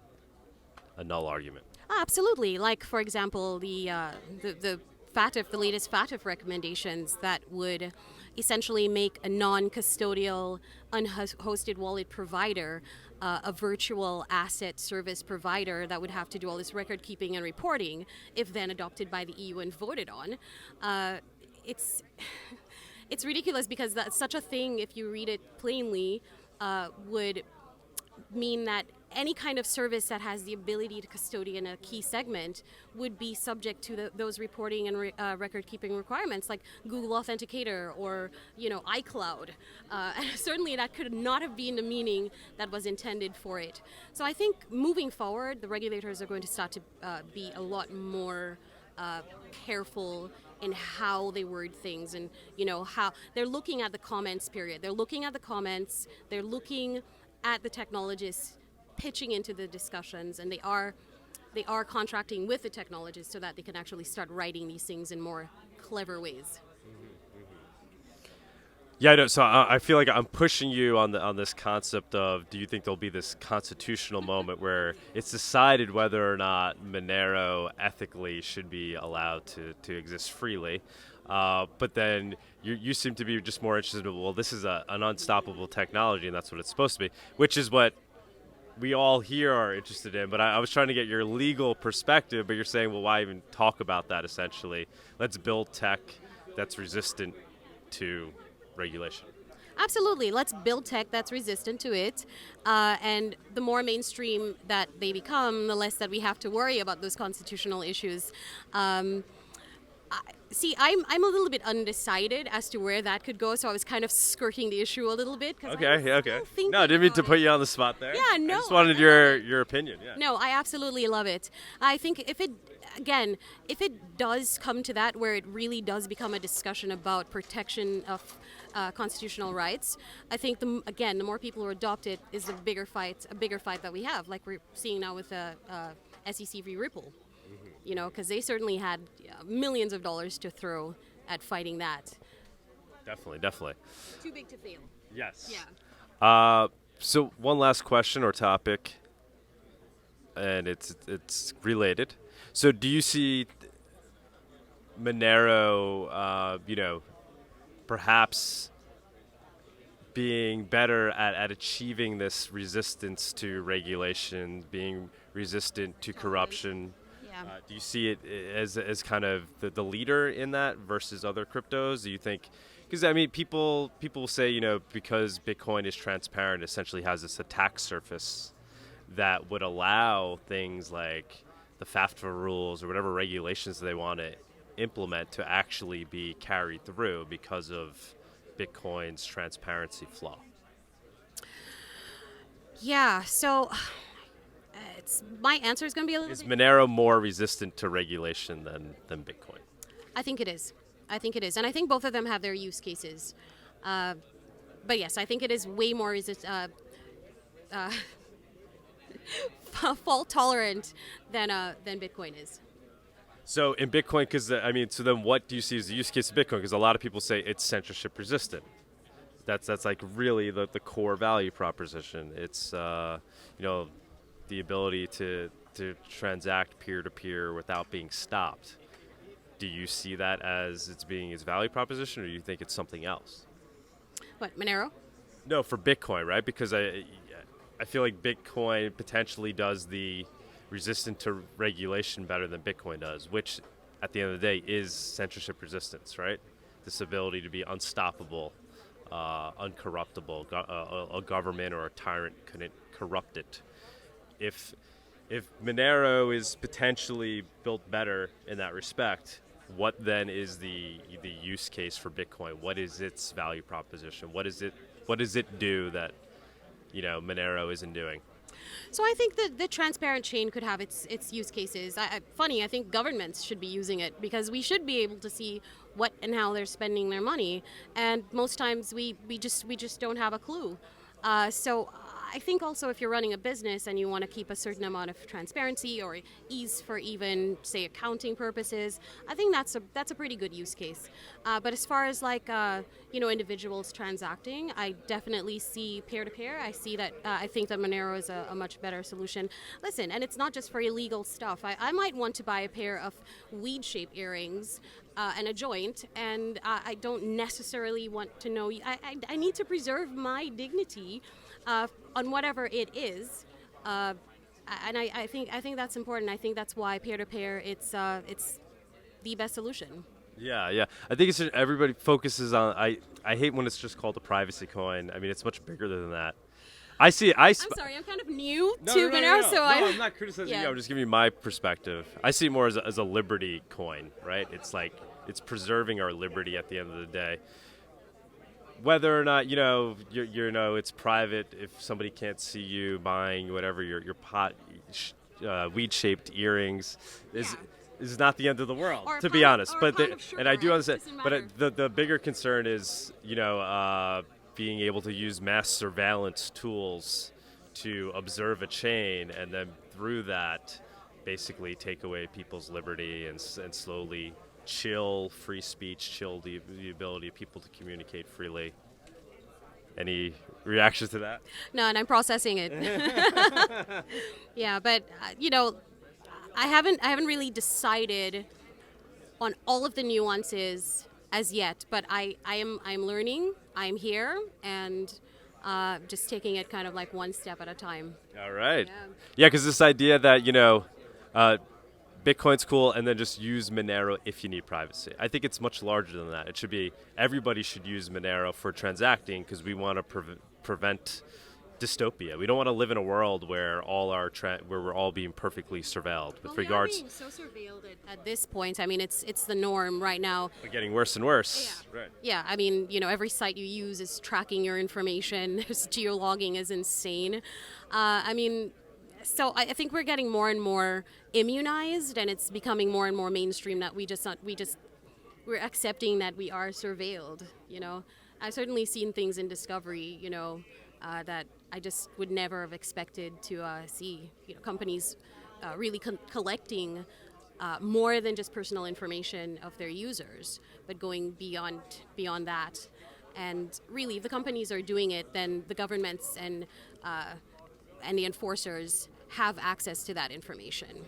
a null argument. Absolutely. Like, for example, the FATF, the latest FATF recommendations that would essentially make a non-custodial, unhosted wallet provider a virtual asset service provider that would have to do all this record keeping and reporting, if then adopted by the EU and voted on. It's ridiculous because that's such a thing, if you read it plainly, would mean that any kind of service that has the ability to custodian a key segment would be subject to those reporting and record-keeping requirements, like Google Authenticator or, iCloud. And certainly that could not have been the meaning that was intended for it. So I think moving forward, the regulators are going to start to be a lot more careful in how they word things, and how they're looking at the comments period. They're looking at the comments. They're looking at the technologists pitching into the discussions, and they are contracting with the technologists so that they can actually start writing these things in more clever ways. Yeah, no, so I feel like I'm pushing you on this concept of, do you think there'll be this constitutional moment where it's decided whether or not Monero ethically should be allowed to exist freely? But then you seem to be just more interested in, well, this is an unstoppable technology, and that's what it's supposed to be, which is what we all here are interested in. But I was trying to get your legal perspective, but you're saying, well, why even talk about that, essentially? Let's build tech that's resistant to regulation. Absolutely. Let's build tech that's resistant to it. And the more mainstream that they become, the less that we have to worry about those constitutional issues. See, I'm a little bit undecided as to where that could go, so I was kind of skirting the issue a little bit. Okay. No, I didn't mean to put you on the spot there. Yeah, no. I just wanted your opinion. Yeah. No, I absolutely love it. I think if it does come to that, where it really does become a discussion about protection of constitutional rights, I think the more people who adopt it is a bigger fight that we have, like we're seeing now with SEC v. Ripple. Because they certainly had millions of dollars to throw at fighting that. Definitely. Too big to fail. Yes. Yeah. So one last question or topic, and it's related. So do you see Monero, perhaps being better at achieving this resistance to regulation, being resistant to corruption? Do you see it as kind of the leader in that versus other cryptos? Do you think, because people say, because Bitcoin is transparent, essentially has this attack surface that would allow things like the FAFTA rules or whatever regulations they want to implement to actually be carried through because of Bitcoin's transparency flaw? Yeah, so my answer is going to be a little Is bit... Monero more resistant to regulation than Bitcoin? I think it is. And I think both of them have their use cases. But yes, I think it is way more fault tolerant than Bitcoin is. So in Bitcoin, so then what do you see as the use case of Bitcoin? Because a lot of people say it's censorship resistant. That's like really the core value proposition. It's the ability to transact peer-to-peer without being stopped. Do you see that as its being its value proposition, or do you think it's something else? What, Monero? No, for Bitcoin, right? Because I feel like Bitcoin potentially does the resistant to regulation better than Bitcoin does, which at the end of the day is censorship resistance, right? This ability to be unstoppable, uncorruptible. A government or a tyrant couldn't corrupt it. If Monero is potentially built better in that respect, what then is the use case for Bitcoin? What is its value proposition? What does it do that Monero isn't doing? So I think that the transparent chain could have its use cases. I think governments should be using it because we should be able to see what and how they're spending their money, and most times we just don't have a clue. So I think also if you're running a business and you want to keep a certain amount of transparency or ease for even, say, accounting purposes, I think that's a pretty good use case. But as far as like, individuals transacting, I definitely see peer-to-peer. I see that, I think that Monero is a much better solution. Listen, and it's not just for illegal stuff. I might want to buy a pair of weed-shaped earrings and a joint, and I don't necessarily want to know. I need to preserve my dignity on whatever it is, and I think that's important. I think that's why peer-to-peer it's the best solution. Yeah. I think it's just everybody focuses on. I hate when it's just called a privacy coin. I mean, it's much bigger than that. I see. I'm sorry, I'm kind of new to Monero, so I'm not criticizing you. I'm just giving you my perspective. I see it more as a liberty coin, right? It's like it's preserving our liberty at the end of the day. Whether or not it's private, if somebody can't see you buying whatever your weed-shaped earrings is not the end of the world, to be honest. But I do understand. But the bigger concern is being able to use mass surveillance tools to observe a chain, and then through that, basically take away people's liberty and slowly chill free speech, chill the ability of people to communicate freely. Any reactions to that? No, and I'm processing it. Yeah, but I haven't really decided on all of the nuances as yet. But I'm learning. I'm here, and just taking it kind of like one step at a time. All right. Yeah, because this idea that Bitcoin's cool, and then just use Monero if you need privacy. I think it's much larger than that. It should be everybody should use Monero for transacting because we want to prevent dystopia. We don't want to live in a world where where we're all being perfectly surveilled. With regards, we are being so surveilled at this point. I mean, it's the norm right now. We're getting worse and worse. Yeah. Right. Yeah. I mean, every site you use is tracking your information. This geologging is insane. So I think we're getting more and more immunized, and it's becoming more and more mainstream that we're accepting that we are surveilled. I've certainly seen things in Discovery, that I just would never have expected to see. Companies really collecting more than just personal information of their users, but going beyond that. And really, if the companies are doing it, then the governments and the enforcers have access to that information.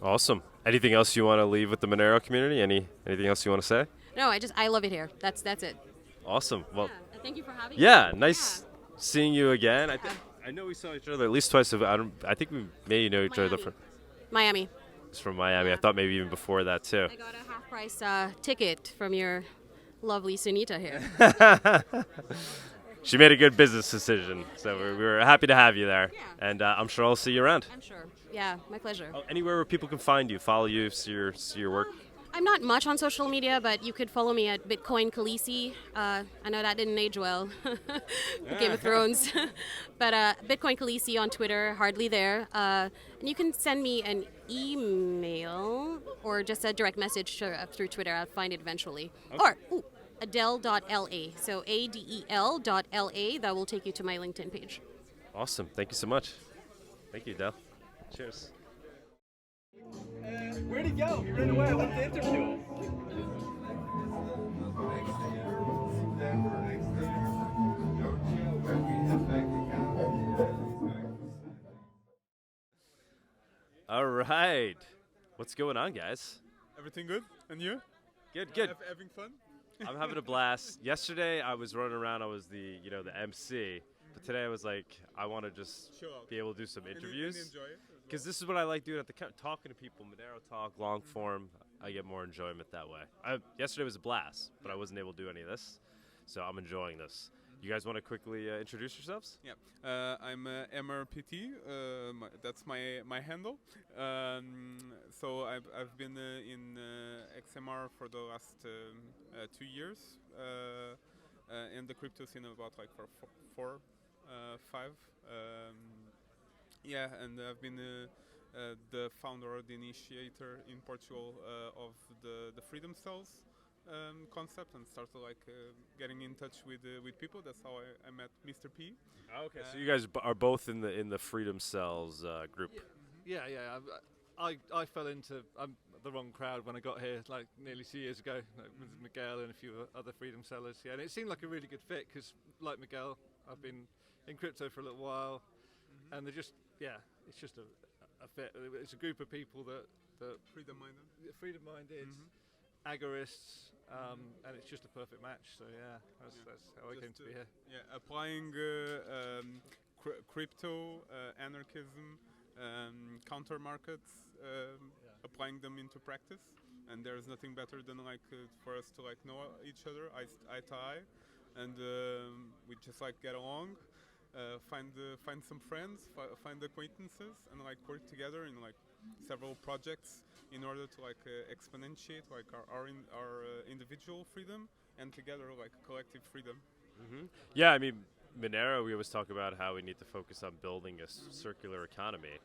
Awesome. Anything else you want to leave with the Monero community? Anything else you want to say? No, I love it here. That's it. Awesome. Well, thank you for having me. Yeah, nice seeing you again. I know we saw each other at least twice. I think we may know each other from Miami. It's from Miami. I thought maybe even before that too. I got a half-price ticket from your lovely Sunita here. She made a good business decision, so we were happy to have you there. Yeah. And I'm sure I'll see you around. I'm sure. Yeah, my pleasure. Anywhere where people can find you, follow you, see your work. I'm not much on social media, but you could follow me at Bitcoin Khaleesi. I know that didn't age well, Game of Thrones. But Bitcoin Khaleesi on Twitter, hardly there. And you can send me an email or just a direct message through Twitter. I'll find it eventually. Okay. Or Adele.la. So ADEL.LA. That will take you to my LinkedIn page. Awesome. Thank you so much. Thank you, Adele. Cheers. Where'd he go? He ran away. I went to interview him. All right. What's going on, guys? Everything good? And you? Good. Having fun? I'm having a blast. Yesterday I was running around. I was the MC. But today I was like, I want to just be able to do some interviews. And enjoy it. Because this is what I like doing talking to people, Monero Talk, long form. I get more enjoyment that way. Yesterday was a blast, but I wasn't able to do any of this, so I'm enjoying this. You guys want to quickly introduce yourselves? Yeah, I'm MRPT. That's my handle. So I've been in XMR for the last 2 years, in the crypto scene about like for 4, 5. Yeah, and I've been the founder or the initiator in Portugal of the Freedom Cells, concept and started like getting in touch with people. That's how I met Mr. P. Okay, so you guys are both in the Freedom Cells group. Yeah. I fell into the wrong crowd when I got here, like nearly 2 years ago, with Miguel and a few other freedom sellers. Yeah, and it seemed like a really good fit because, like Miguel, I've been in crypto for a little while, and they're just it's just a fit. It's a group of people that freedom-minded, agorists, and it's just a perfect match. So that's how I came to be here. Yeah, applying crypto, anarchism, counter markets, applying them into practice, and there's nothing better than like for us to like know each other eye to eye, and we just like get along, find some friends, find acquaintances, and like work together in like several projects in order to like exponentiate like our individual freedom and together like collective freedom. Yeah, I mean, Monero, we always talk about how we need to focus on building a circular economy.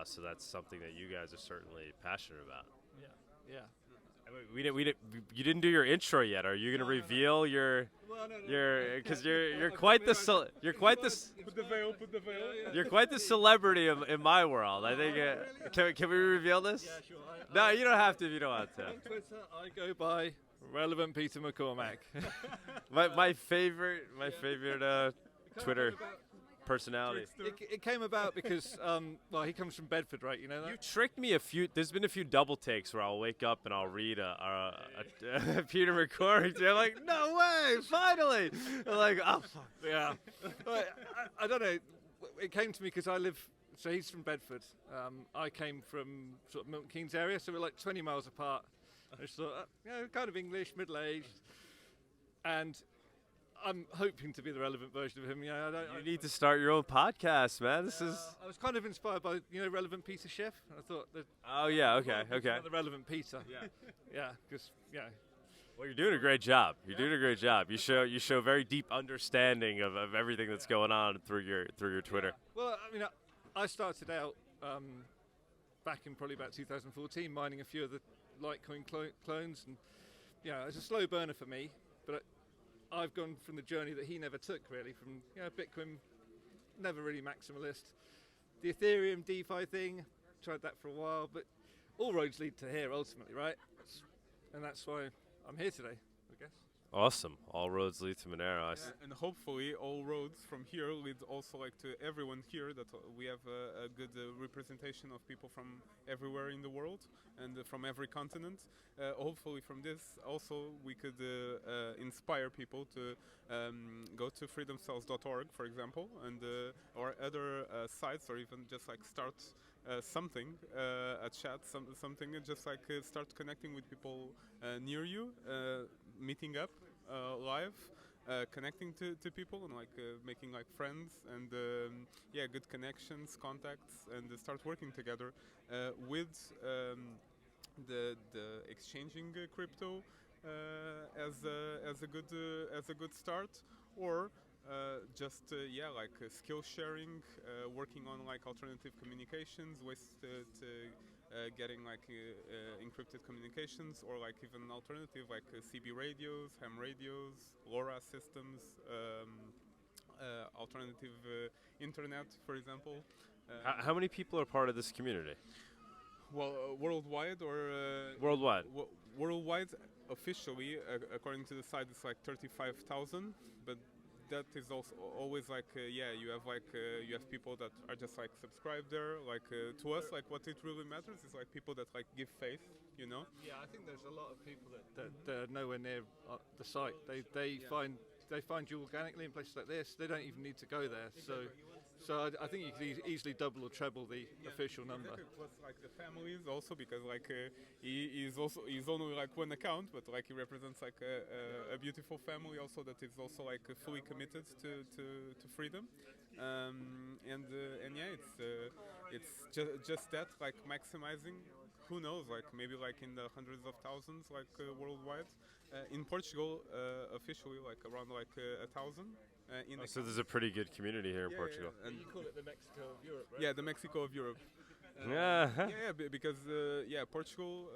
So that's something that you guys are certainly passionate about. Yeah. You didn't do your intro yet. Are you going to reveal your because you're quite the Put the veil. you're quite the celebrity in my world. I think can we reveal this? Yeah, sure. No, you don't have to if you don't want to. On Twitter, I go by Relevant Peter McCormack. my favorite Twitter personality. It came about because, he comes from Bedford, right? You know that? You tricked me there's been a few double takes where I'll wake up and I'll read a Peter McCormack. I'm like, no way, finally. I'm like, oh, fuck. Yeah. I don't know. It came to me because so he's from Bedford. I came from sort of Milton Keynes area, so we're like 20 miles apart. I just thought, kind of English, middle-aged. And I'm hoping to be the relevant version of him. You need to start your own podcast, man. I was kind of inspired by Relevant Peter Schiff. And I thought that. Oh yeah, okay. The Relevant Peter. Because Well, you're doing a great job. You show very deep understanding of everything that's going on through your Twitter. Well, I mean, I started out back in probably about 2014, mining a few of the Litecoin clones, and it's a slow burner for me, but I've gone from the journey that he never took, really, from Bitcoin, never really maximalist. The Ethereum DeFi thing, tried that for a while, but all roads lead to here ultimately, right? And that's why I'm here today, I guess. Awesome. All roads lead to Monero. And hopefully all roads from here lead also like to everyone here, that we have a good representation of people from everywhere in the world and from every continent. Hopefully from this also we could inspire people to go to freedomcells.org, for example, and or other sites, or even just like start something, a chat, something, and just like start connecting with people near you, meeting up live, connecting to people, and like making like friends, and good connections, contacts, and start working together with the exchanging crypto as a good start, or just skill sharing, working on like alternative communications, ways to getting like encrypted communications, or like even alternative like CB radios, ham radios, LoRa systems, alternative internet, for example. How many people are part of this community? Well, worldwide or worldwide. Worldwide, officially, according to the site, it's like 35,000, but that is also always like you have people that are just like subscribed there, like to us, like what it really matters is like people that like give faith, Yeah, I think there's a lot of people that are nowhere near the site. They find you organically in places like this. They don't even need to go there. So I think you could easily double or treble the official number. Exactly. Plus like the families also, because like he's only like one account, but like he represents like a beautiful family also that is also like fully committed to freedom, and it's just that, like maximizing. Who knows? Like maybe like in the hundreds of thousands, like worldwide. In Portugal, officially like around like 1,000. So there's a pretty good community here in Portugal. Yeah. And you call it the Mexico of Europe, right? Yeah, the Mexico of Europe. Yeah. Because Portugal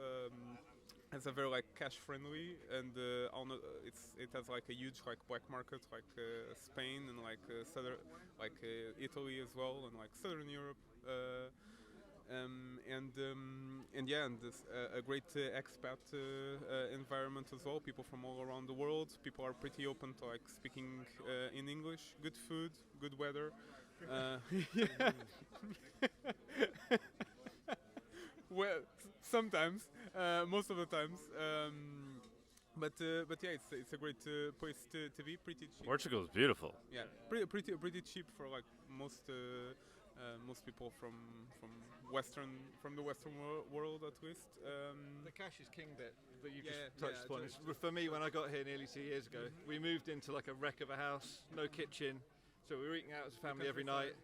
It's a very like cash friendly, and it has like a huge like black market like Spain and like southern like Italy as well, and like Southern Europe. And yeah, and this, a great expat environment as well. People from all around the world. People are pretty open to like speaking in English. Good food, good weather. Yeah. Well, sometimes, most of the times. But yeah, it's a great place to be. Pretty cheap. Portugal is beautiful. Yeah, pretty cheap for like most people from the Western world at least. The cash is king bit that you Yeah, just touched upon. just- For me, when I got here nearly 2 years ago, we moved into like a wreck of a house, no kitchen, so we were eating out as a family every night.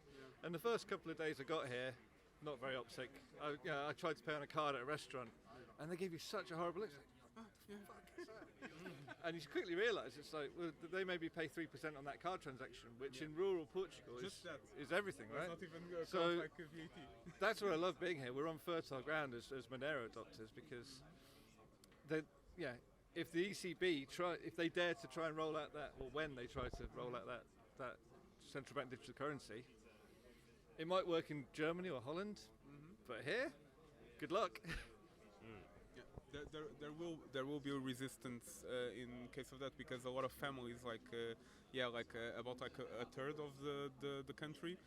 And the first couple of days I got here, not very optic. I tried to pay on a card at a restaurant, and they gave you such a horrible look. And you quickly realise it's like, well, they maybe pay 3% on that card transaction, which in rural Portugal is everything, right? Not even So like VAT. that's what I love being here. We're on fertile ground as Monero adopters, because if the ECB if they dare to try and roll out that, or when they try to roll out that central bank digital currency, it might work in Germany or Holland, but here, good luck. There will be a resistance in case of that, because a lot of families about like a third of the country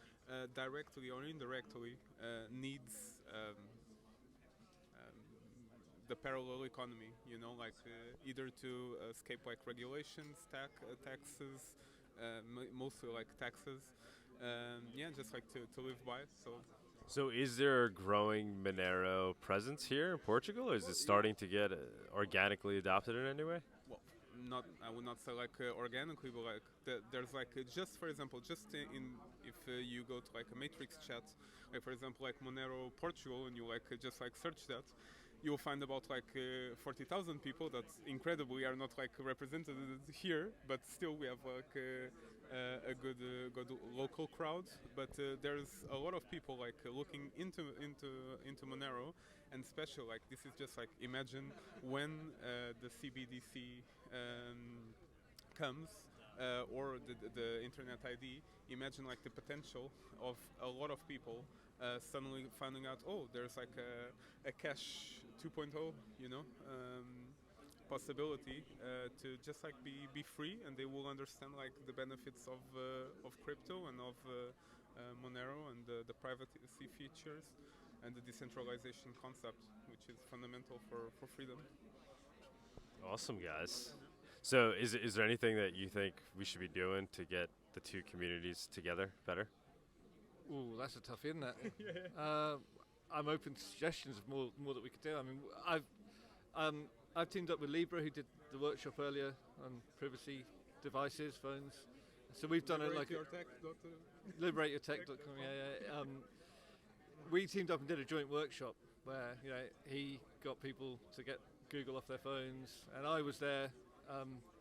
directly or indirectly needs the parallel economy, either to escape like regulations, taxes, mostly like taxes, just like to live by. So is there a growing Monero presence here in Portugal, or is it starting to get organically adopted in any way? Well, I would not say like organically, but like there's like just for example, if you go to like a matrix chat, like for example like Monero Portugal, and you like just like search that, you'll find about like 40,000 people that incredibly are not like represented here, but still we have like a good local crowd. But there's a lot of people like looking into Monero, and especially like this is just like imagine when the CBDC comes. Or the internet ID, imagine like the potential of a lot of people suddenly finding out, oh, there's like a cash 2.0, possibility to just like be free, and they will understand like the benefits of crypto and of Monero and the privacy features and the decentralization concept, which is fundamental for freedom. Awesome, guys. So is there anything that you think we should be doing to get the two communities together better? Ooh, that's a toughie, isn't it? I'm open to suggestions of more that we could do. I mean, I've teamed up with Libra, who did the workshop earlier on privacy devices, phones. So we've done it like liberateyourtech.com. Yeah. We teamed up and did a joint workshop where he got people to get Google off their phones, and I was there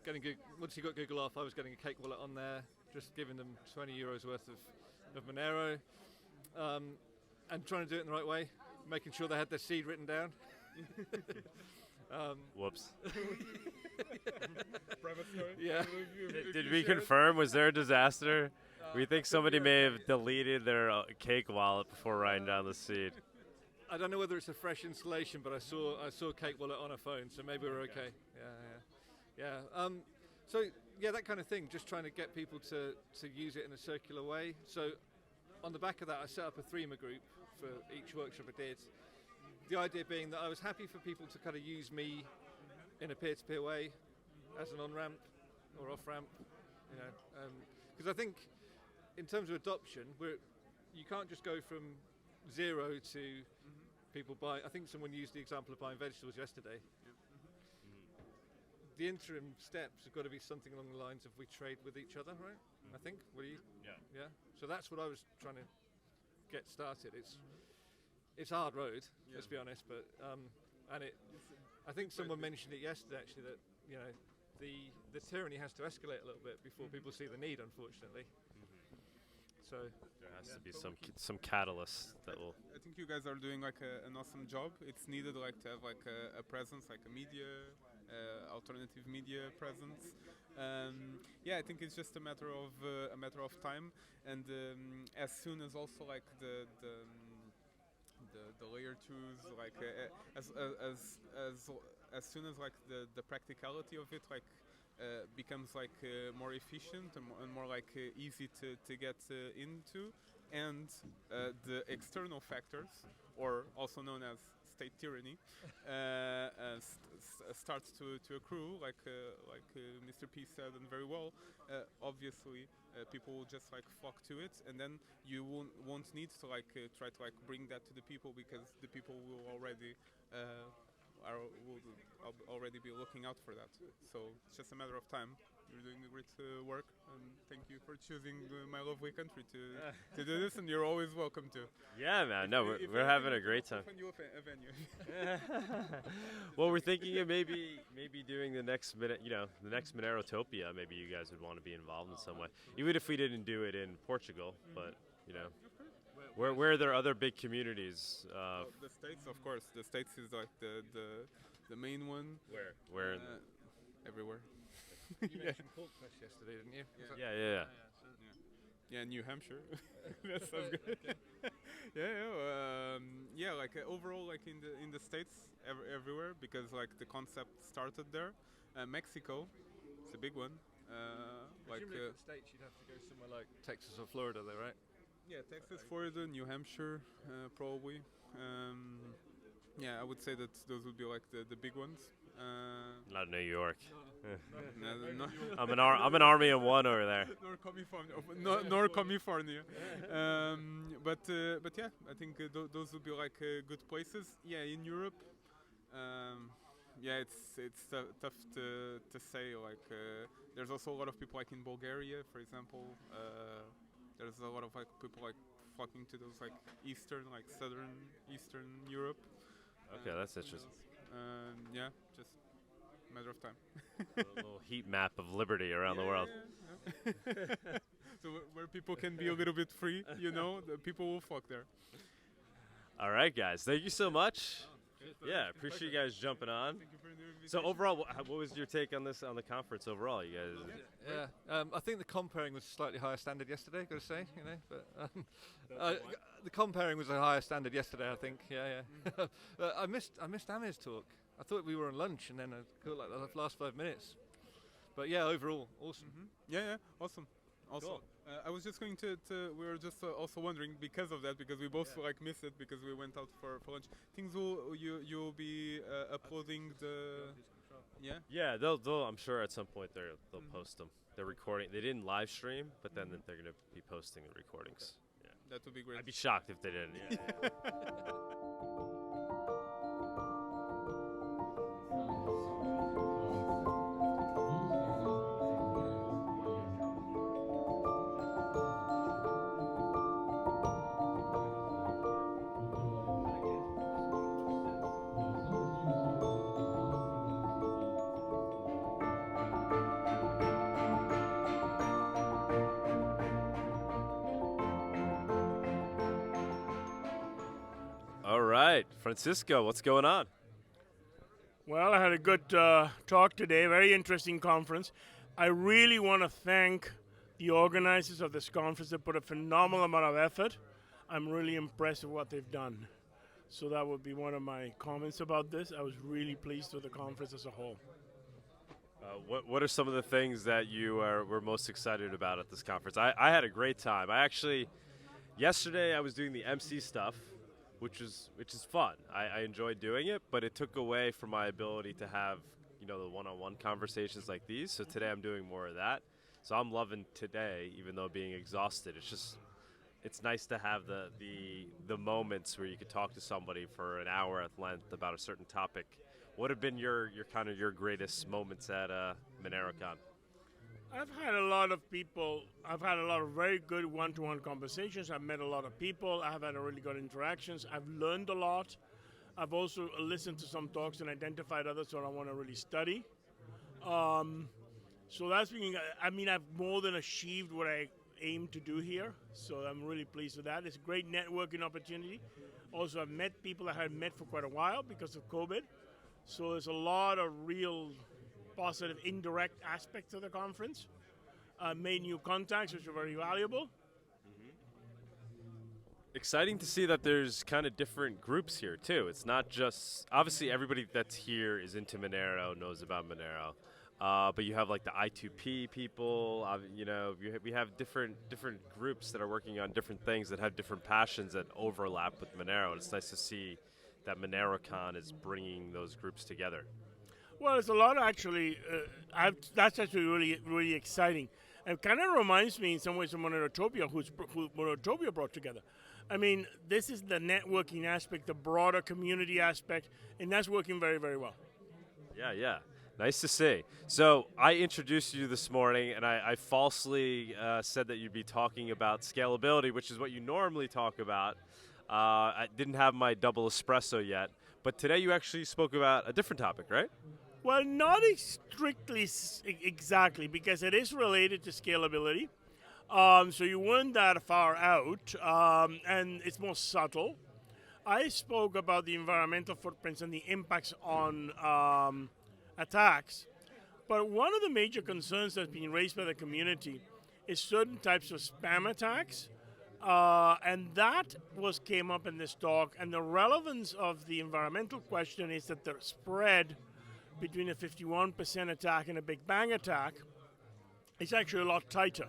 getting once he got Google off, I was getting a cake wallet on there, just giving them €20 worth of Monero, and trying to do it in the right way, making sure they had their seed written down. Whoops. Private story? Yeah. Did we confirm? Was there a disaster? We think somebody may have deleted their cake wallet before writing down the seed. I don't know whether it's a fresh installation, but I saw Cake Wallet on a phone, so maybe we're okay. Yeah. So that kind of thing. Just trying to get people to use it in a circular way. So on the back of that, I set up a Threema group for each workshop I did. The idea being that I was happy for people to kind of use me in a peer-to-peer way as an on-ramp or off-ramp, because I think in terms of adoption, you can't just go from zero to people buying. I think someone used the example of buying vegetables yesterday. The interim steps have got to be something along the lines of we trade with each other, right? I think. Yeah. So that's what I was trying to get started. It's a hard road, let's be honest, but I think someone mentioned it yesterday actually, that the tyranny has to escalate a little bit before people see the need, unfortunately. So So there has to be some catalyst that will. I think you guys are doing like an awesome job. It's needed like to have like a presence, like a media, alternative media presence. Yeah, I think it's just a matter of time, and as soon as also like the layer twos, like as soon as like the practicality of it like becomes like more efficient and more like easy to get into, and the external factors, or also known as state tyranny, starts to accrue, like Mr. P said, and very well. Obviously, people will just like flock to it, and then you won't need to like try to like bring that to the people, because the people will already already be looking out for that. So it's just a matter of time. You're doing a great work, and thank you for choosing my lovely country to do this, and you're always welcome to. Yeah, man. No, we're having a great time. Open you a venue. Well, we're thinking of maybe doing the next MoneroTopia. Maybe you guys would want to be involved in some way, even if we didn't do it in Portugal. But where are there other big communities? The States, of course. The States is like the main one. Where? You Everywhere. mentioned Cork Fest yesterday, didn't you? Yeah. Yeah, New Hampshire. That sounds good. Yeah. Like overall, like in the States, everywhere, because like the concept started there. Mexico, it's a big one. Presumably for the States, you'd have to go somewhere like Texas or Florida, though, right? Yeah, Texas, Florida, New Hampshire, probably. Yeah, I would say that those would be like the big ones. Not New York. No. I'm an army of one over there. Nor California. But yeah, I think those would be like good places. Yeah, in Europe. Yeah, it's tough to say. Like, there's also a lot of people like in Bulgaria, for example. There's a lot of like people like flocking to those like southern Eastern Europe. Okay, that's interesting. Yeah, just a matter of time. A little heat map of liberty around the world. Yeah. So where people can be a little bit free, the people will flock there. All right, guys. Thank you so much. Yeah, appreciate you guys jumping on. Thank you for the invitation. So overall, what was your take on the conference overall? You guys? Yeah, I think the comparing was slightly higher standard yesterday. Got to say, but the comparing was a higher standard yesterday. I think, yeah. I missed Amir's talk. I thought we were on lunch, and then I caught like the last 5 minutes. But yeah, overall, awesome. Mm-hmm. Yeah, awesome. Cool. I was just going to we were just also wondering, because of that, because we both like missed it because we went out for lunch. Things you'll be uploading the Yeah, they'll I'm sure at some point they'll post them. They're recording. They didn't live stream, but then they're going to be posting the recordings. Yeah. That would be great. I'd be shocked if they didn't. Yeah. All right, Francisco, what's going on? Well, I had a good talk today, very interesting conference. I really want to thank the organizers of this conference. They put a phenomenal amount of effort. I'm really impressed with what they've done. So that would be one of my comments about this. I was really pleased with the conference as a whole. What are some of the things that you were most excited about at this conference? I had a great time. Yesterday I was doing the MC stuff, which is fun. I enjoyed doing it, but it took away from my ability to have the one-on-one conversations like these. So today I'm doing more of that. So I'm loving today, even though being exhausted. It's nice to have the moments where you could talk to somebody for an hour at length about a certain topic. What have been your greatest moments at MoneroKon? I've had a lot of people. I've had a lot of very good one-to-one conversations. I've met a lot of people. I've had really good interactions. I've learned a lot. I've also listened to some talks and identified others that I want to really study. So that's been, I've more than achieved what I aim to do here. So I'm really pleased with that. It's a great networking opportunity. Also, I've met people I hadn't met for quite a while because of COVID. So there's a lot of real positive indirect aspects of the conference. Made new contacts, which are very valuable. Exciting to see that there's kind of different groups here too. It's not just, obviously everybody that's here is into Monero, knows about Monero, but you have like the I2P people. We have different groups that are working on different things that have different passions that overlap with Monero. And it's nice to see that MoneroKon is bringing those groups together. Well, it's a lot actually. That's actually really, really exciting. It kind of reminds me in some ways of MoneroTopia, who MoneroTopia brought together. I mean, this is the networking aspect, the broader community aspect, and that's working very, very well. Yeah. Nice to see. So I introduced you this morning, and I falsely said that you'd be talking about scalability, which is what you normally talk about. I didn't have my double espresso yet, but today you actually spoke about a different topic, right? Well, not strictly exactly, because it is related to scalability. So you weren't that far out, and it's more subtle. I spoke about the environmental footprints and the impacts on attacks. But one of the major concerns that's been raised by the community is certain types of spam attacks. And that came up in this talk. And the relevance of the environmental question is that the spread between a 51% attack and a Big Bang attack is actually a lot tighter.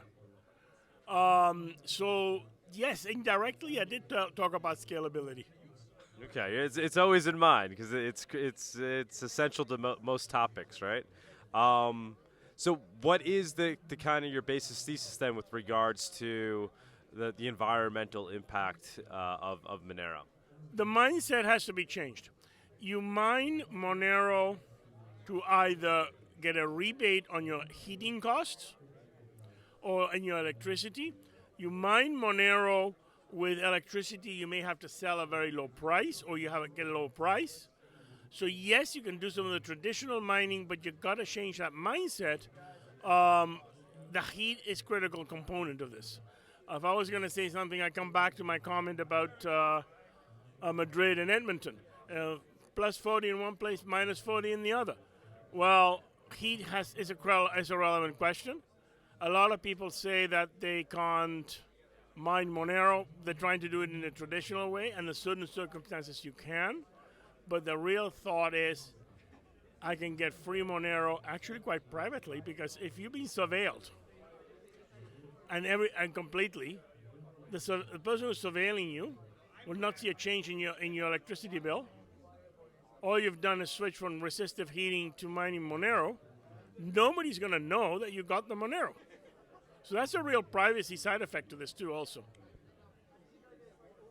So yes, indirectly, I did talk about scalability. Okay, it's always in mind because it's essential to most topics, right? So what is the kind of your basis thesis then with regards to the environmental impact of Monero? The mindset has to be changed. You mine Monero to either get a rebate on your heating costs or in your electricity. You mine Monero with electricity you may have to sell a very low price, or you have to get a low price. So yes, you can do some of the traditional mining, but you've got to change that mindset. The heat is a critical component of this. If I was going to say something, I come back to my comment about Madrid and Edmonton. Plus 40 in one place, minus 40 in the other. Well, heat is a relevant question. A lot of people say that they can't mine Monero. They're trying to do it in a traditional way, and in certain circumstances you can. But the real thought is, I can get free Monero actually quite privately, because if you've been surveilled and completely, the person who's surveilling you will not see a change in your electricity bill. All you've done is switch from resistive heating to mining Monero. Nobody's going to know that you got the Monero. So that's a real privacy side effect to this too also.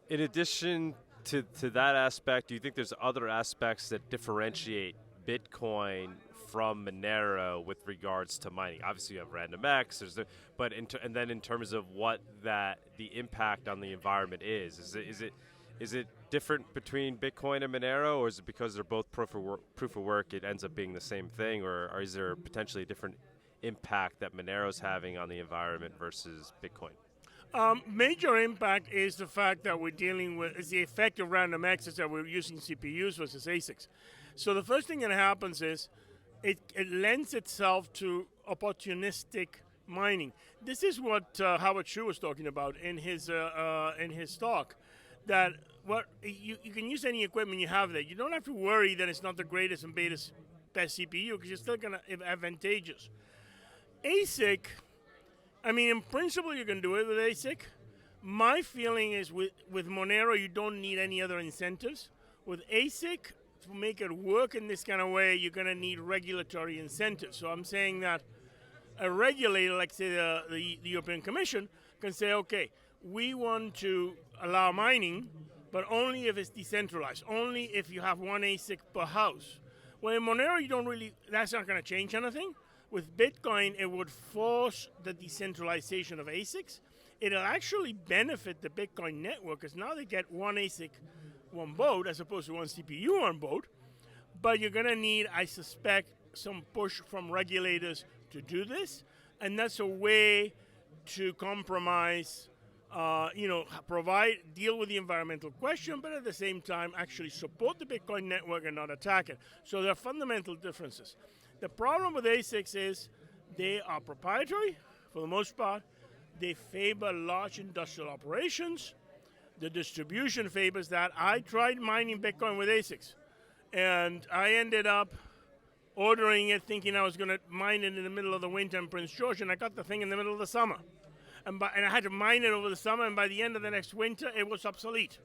In addition to that aspect, do you think there's other aspects that differentiate Bitcoin from Monero with regards to mining? Obviously, you have RandomX, and then in terms of what the impact on the environment is it different between Bitcoin and Monero, or is it because they're both proof of work, it ends up being the same thing, or is there potentially a different impact that Monero's having on the environment versus Bitcoin? Major impact is the fact that we're dealing with, is the effect of RandomX is that we're using CPUs versus ASICs. So the first thing that happens is it lends itself to opportunistic mining. This is what Howard Shu was talking about in his talk, that you can use any equipment you have there. You don't have to worry that it's not the greatest and best CPU, because you're still going to advantageous. ASIC, I mean, in principle, you can do it with ASIC. My feeling is with Monero, you don't need any other incentives. With ASIC, to make it work in this kind of way, you're going to need regulatory incentives. So I'm saying that a regulator, like say the European Commission, can say, okay, we want to allow mining, but only if it's decentralized, only if you have one ASIC per house. Well, in Monero, that's not going to change anything. With Bitcoin, it would force the decentralization of ASICs. It'll actually benefit the Bitcoin network, because now they get one ASIC, one vote, as opposed to one CPU, one vote. But you're going to need, I suspect, some push from regulators to do this. And that's a way to compromise, deal with the environmental question, but at the same time actually support the Bitcoin network and not attack it. So there are fundamental differences. The problem with ASICs is they are proprietary for the most part. They favor large industrial operations. The distribution favors that. I tried mining Bitcoin with ASICs, and I ended up ordering it thinking I was going to mine it in the middle of the winter in Prince George, and I got the thing in the middle of the summer. And I had to mine it over the summer, and by the end of the next winter, it was obsolete.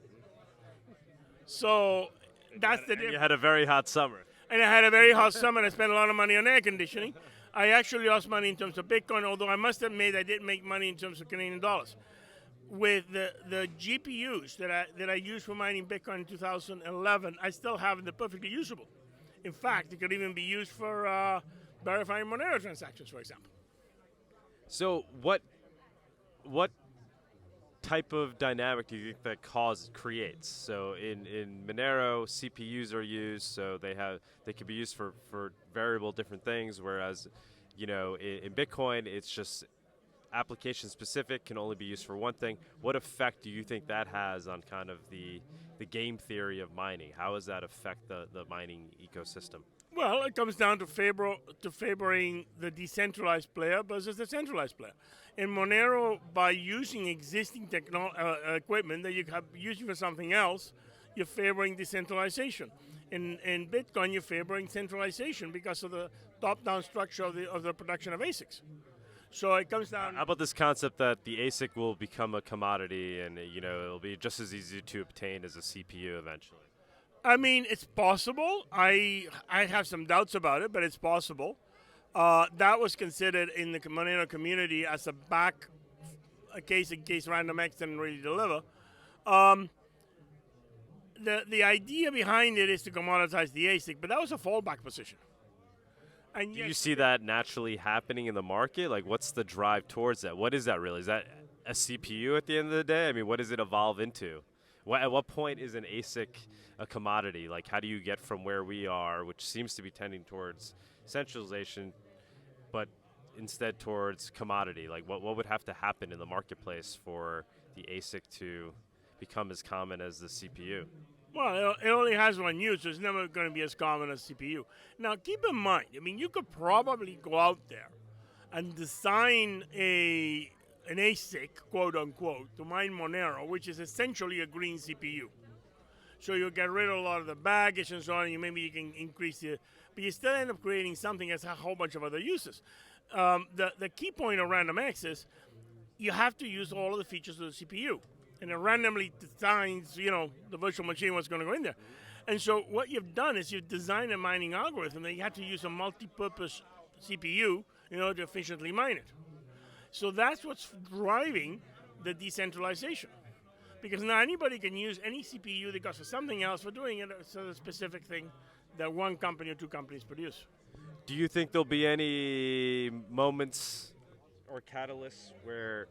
So that's the difference. You had a very hot summer. And I had a very hot summer, and I spent a lot of money on air conditioning. I actually lost money in terms of Bitcoin, although I must admit I did make money in terms of Canadian dollars. With the GPUs that I used for mining Bitcoin in 2011, I still have them. They're perfectly usable. In fact, it could even be used for verifying Monero transactions, for example. So what type of dynamic do you think that creates? So in Monero, CPUs are used, so they can be used for variable different things, whereas in Bitcoin it's just application specific, can only be used for one thing. What effect do you think that has on kind of the game theory of mining? How does that affect the mining ecosystem? Well, it comes down to favoring the decentralized player versus the centralized player. In Monero, by using existing equipment that you have using for something else, you're favoring decentralization. In Bitcoin, you're favoring centralization because of the top-down structure of the production of ASICs. So it comes down. How about this concept that the ASIC will become a commodity and it'll be just as easy to obtain as a CPU eventually? I mean, it's possible. I have some doubts about it, but it's possible. That was considered in the Monero community as a case in case RandomX didn't really deliver. The idea behind it is to commoditize the ASIC, but that was a fallback position. And do you see that naturally happening in the market? Like, what's the drive towards that? What is that really? Is that a CPU at the end of the day? I mean, what does it evolve into? At what point is an ASIC a commodity? Like, how do you get from where we are, which seems to be tending towards centralization, but instead towards commodity? Like, what would have to happen in the marketplace for the ASIC to become as common as the CPU? Well, it only has one use, so it's never going to be as common as CPU. Now, keep in mind, I mean, you could probably go out there and design an ASIC, quote unquote, to mine Monero, which is essentially a green CPU. So you'll get rid of a lot of the baggage and so on, and maybe you can increase but you still end up creating something that has a whole bunch of other uses. The key point of RandomX is you have to use all of the features of the CPU. And it randomly designs, the virtual machine what's going to go in there. And so what you've done is you've designed a mining algorithm that you have to use a multi-purpose CPU in order to efficiently mine it. So that's what's driving the decentralization. Because now anybody can use any CPU that goes for something else for doing it as a specific thing that one company or two companies produce. Do you think there'll be any moments or catalysts where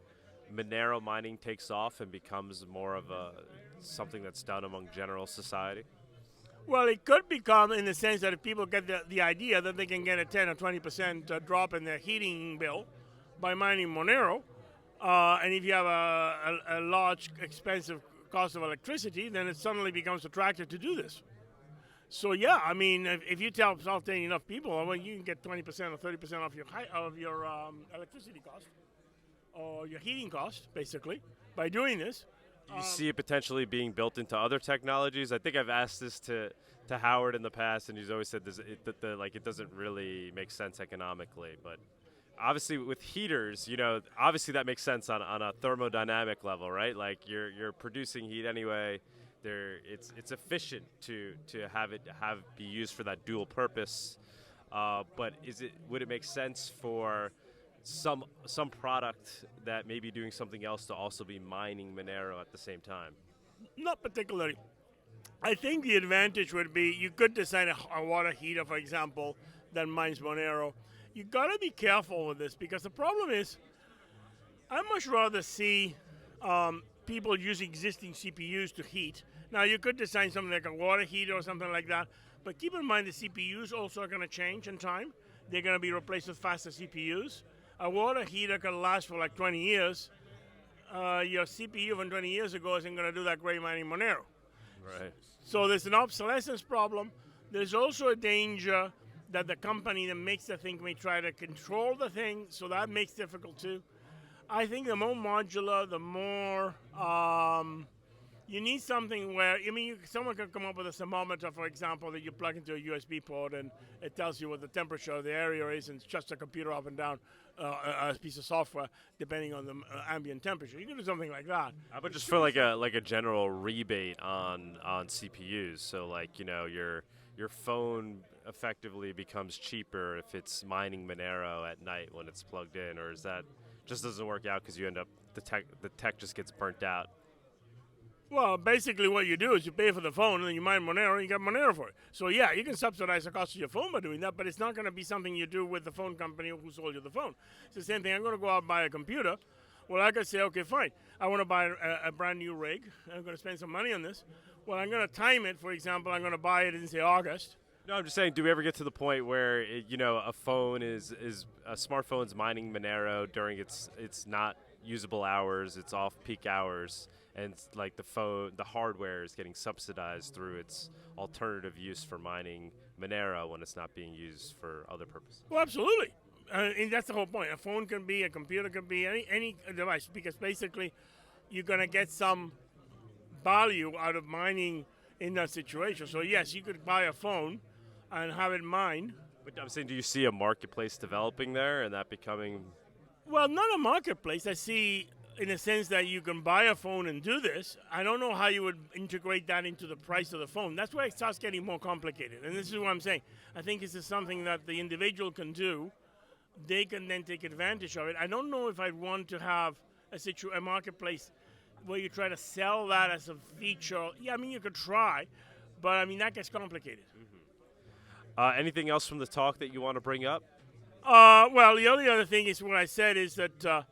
Monero mining takes off and becomes more of something that's done among general society? Well, it could become in the sense that if people get the idea that they can get a 10 or 20% drop in their heating bill by mining Monero, and if you have a large, expensive cost of electricity, then it suddenly becomes attractive to do this. So yeah, I mean, if you tell enough people, well, you can get 20% or 30% off your electricity cost. Or your heating cost, basically, by doing this. Do you see it potentially being built into other technologies? I think I've asked this to Howard in the past, and he's always said it doesn't really make sense economically. But obviously, with heaters, obviously that makes sense on a thermodynamic level, right? Like you're producing heat anyway. It's efficient to have it be used for that dual purpose. But would it make sense for some product that may be doing something else to also be mining Monero at the same time? Not particularly. I think the advantage would be you could design a water heater, for example, that mines Monero. You got to be careful with this because the problem is I'd much rather see people use existing CPUs to heat. Now, you could design something like a water heater or something like that, but keep in mind the CPUs also are going to change in time. They're going to be replaced with faster CPUs. a water heater can last for like 20 years. Your CPU from 20 years ago isn't going to do that great mining Monero. Right. So there's an obsolescence problem. There's also a danger that the company that makes the thing may try to control the thing, so that makes it difficult too. I think the more modular, the more you need something where, someone could come up with a thermometer, for example, that you plug into a USB port and it tells you what the temperature of the area is, and it's just a computer up and down, a piece of software, depending on the ambient temperature. You can do something like that. How about just for like a general rebate on CPUs? So like, your phone effectively becomes cheaper if it's mining Monero at night when it's plugged in, or is that just doesn't work out because you end up the tech just gets burnt out? Well, basically what you do is you pay for the phone and then you mine Monero and you get Monero for it. So yeah, you can subsidize the cost of your phone by doing that, but it's not going to be something you do with the phone company who sold you the phone. It's the same thing. I'm going to go out and buy a computer. Well, I could say, okay, fine. I want to buy a brand new rig. I'm going to spend some money on this. Well, I'm going to time it. For example, I'm going to buy it in, say, August. No, I'm just saying, do we ever get to the point where, a phone a smartphone's mining Monero during its not usable hours, its off-peak hours, and it's like the hardware is getting subsidized through its alternative use for mining Monero when it's not being used for other purposes? Well, absolutely. And that's the whole point. A phone can be, a computer can be, any device, because basically you're going to get some value out of mining in that situation. So yes, you could buy a phone and have it mined. But I'm saying, do you see a marketplace developing there and that becoming... Well, not a marketplace. I see in a sense that you can buy a phone and do this. I don't know how you would integrate that into the price of the phone. That's where it starts getting more complicated. And this is what I'm saying. I think this is something that the individual can do. They can then take advantage of it. I don't know if I'd want to have a marketplace where you try to sell that as a feature. Yeah, you could try, but that gets complicated. Mm-hmm. Anything else from the talk that you want to bring up? Well, the only other thing is what I said is that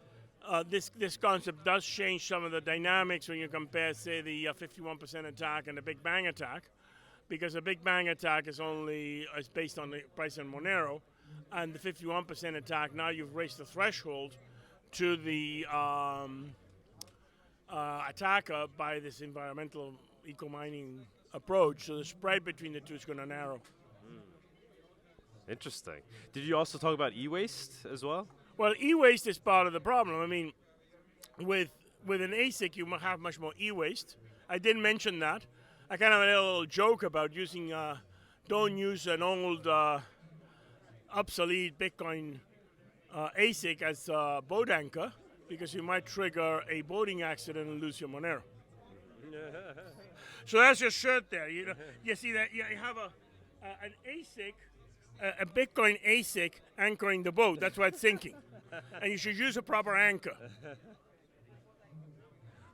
this concept does change some of the dynamics when you compare, say, the 51% attack and the Big Bang attack, because the Big Bang attack is based on the price in Monero, and the 51% attack, now you've raised the threshold to the attacker by this environmental eco-mining approach, so the spread between the two is going to narrow. Interesting. Did you also talk about e-waste as well? Well, e-waste is part of the problem. With an ASIC, you have much more e-waste. I did mention that. I kind of had a little joke about don't use an old obsolete Bitcoin ASIC as a boat anchor, because you might trigger a boating accident and lose your Monero. So that's your shirt there. You see that? You have an ASIC, a Bitcoin ASIC anchoring the boat. That's why it's sinking. And you should use a proper anchor.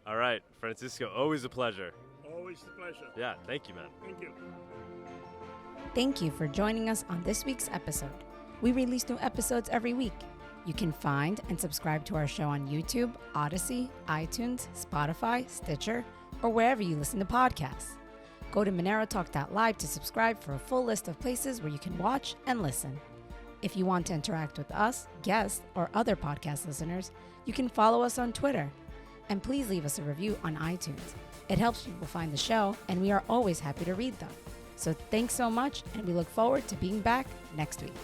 All right, Francisco, always a pleasure. Always a pleasure. Yeah, thank you, man. Thank you. Thank you for joining us on this week's episode. We release new episodes every week. You can find and subscribe to our show on YouTube, Odyssey, iTunes, Spotify, Stitcher, or wherever you listen to podcasts. Go to MoneroTalk.live to subscribe for a full list of places where you can watch and listen. If you want to interact with us, guests, or other podcast listeners, you can follow us on Twitter. And please leave us a review on iTunes. It helps people find the show, and we are always happy to read them. So thanks so much, and we look forward to being back next week.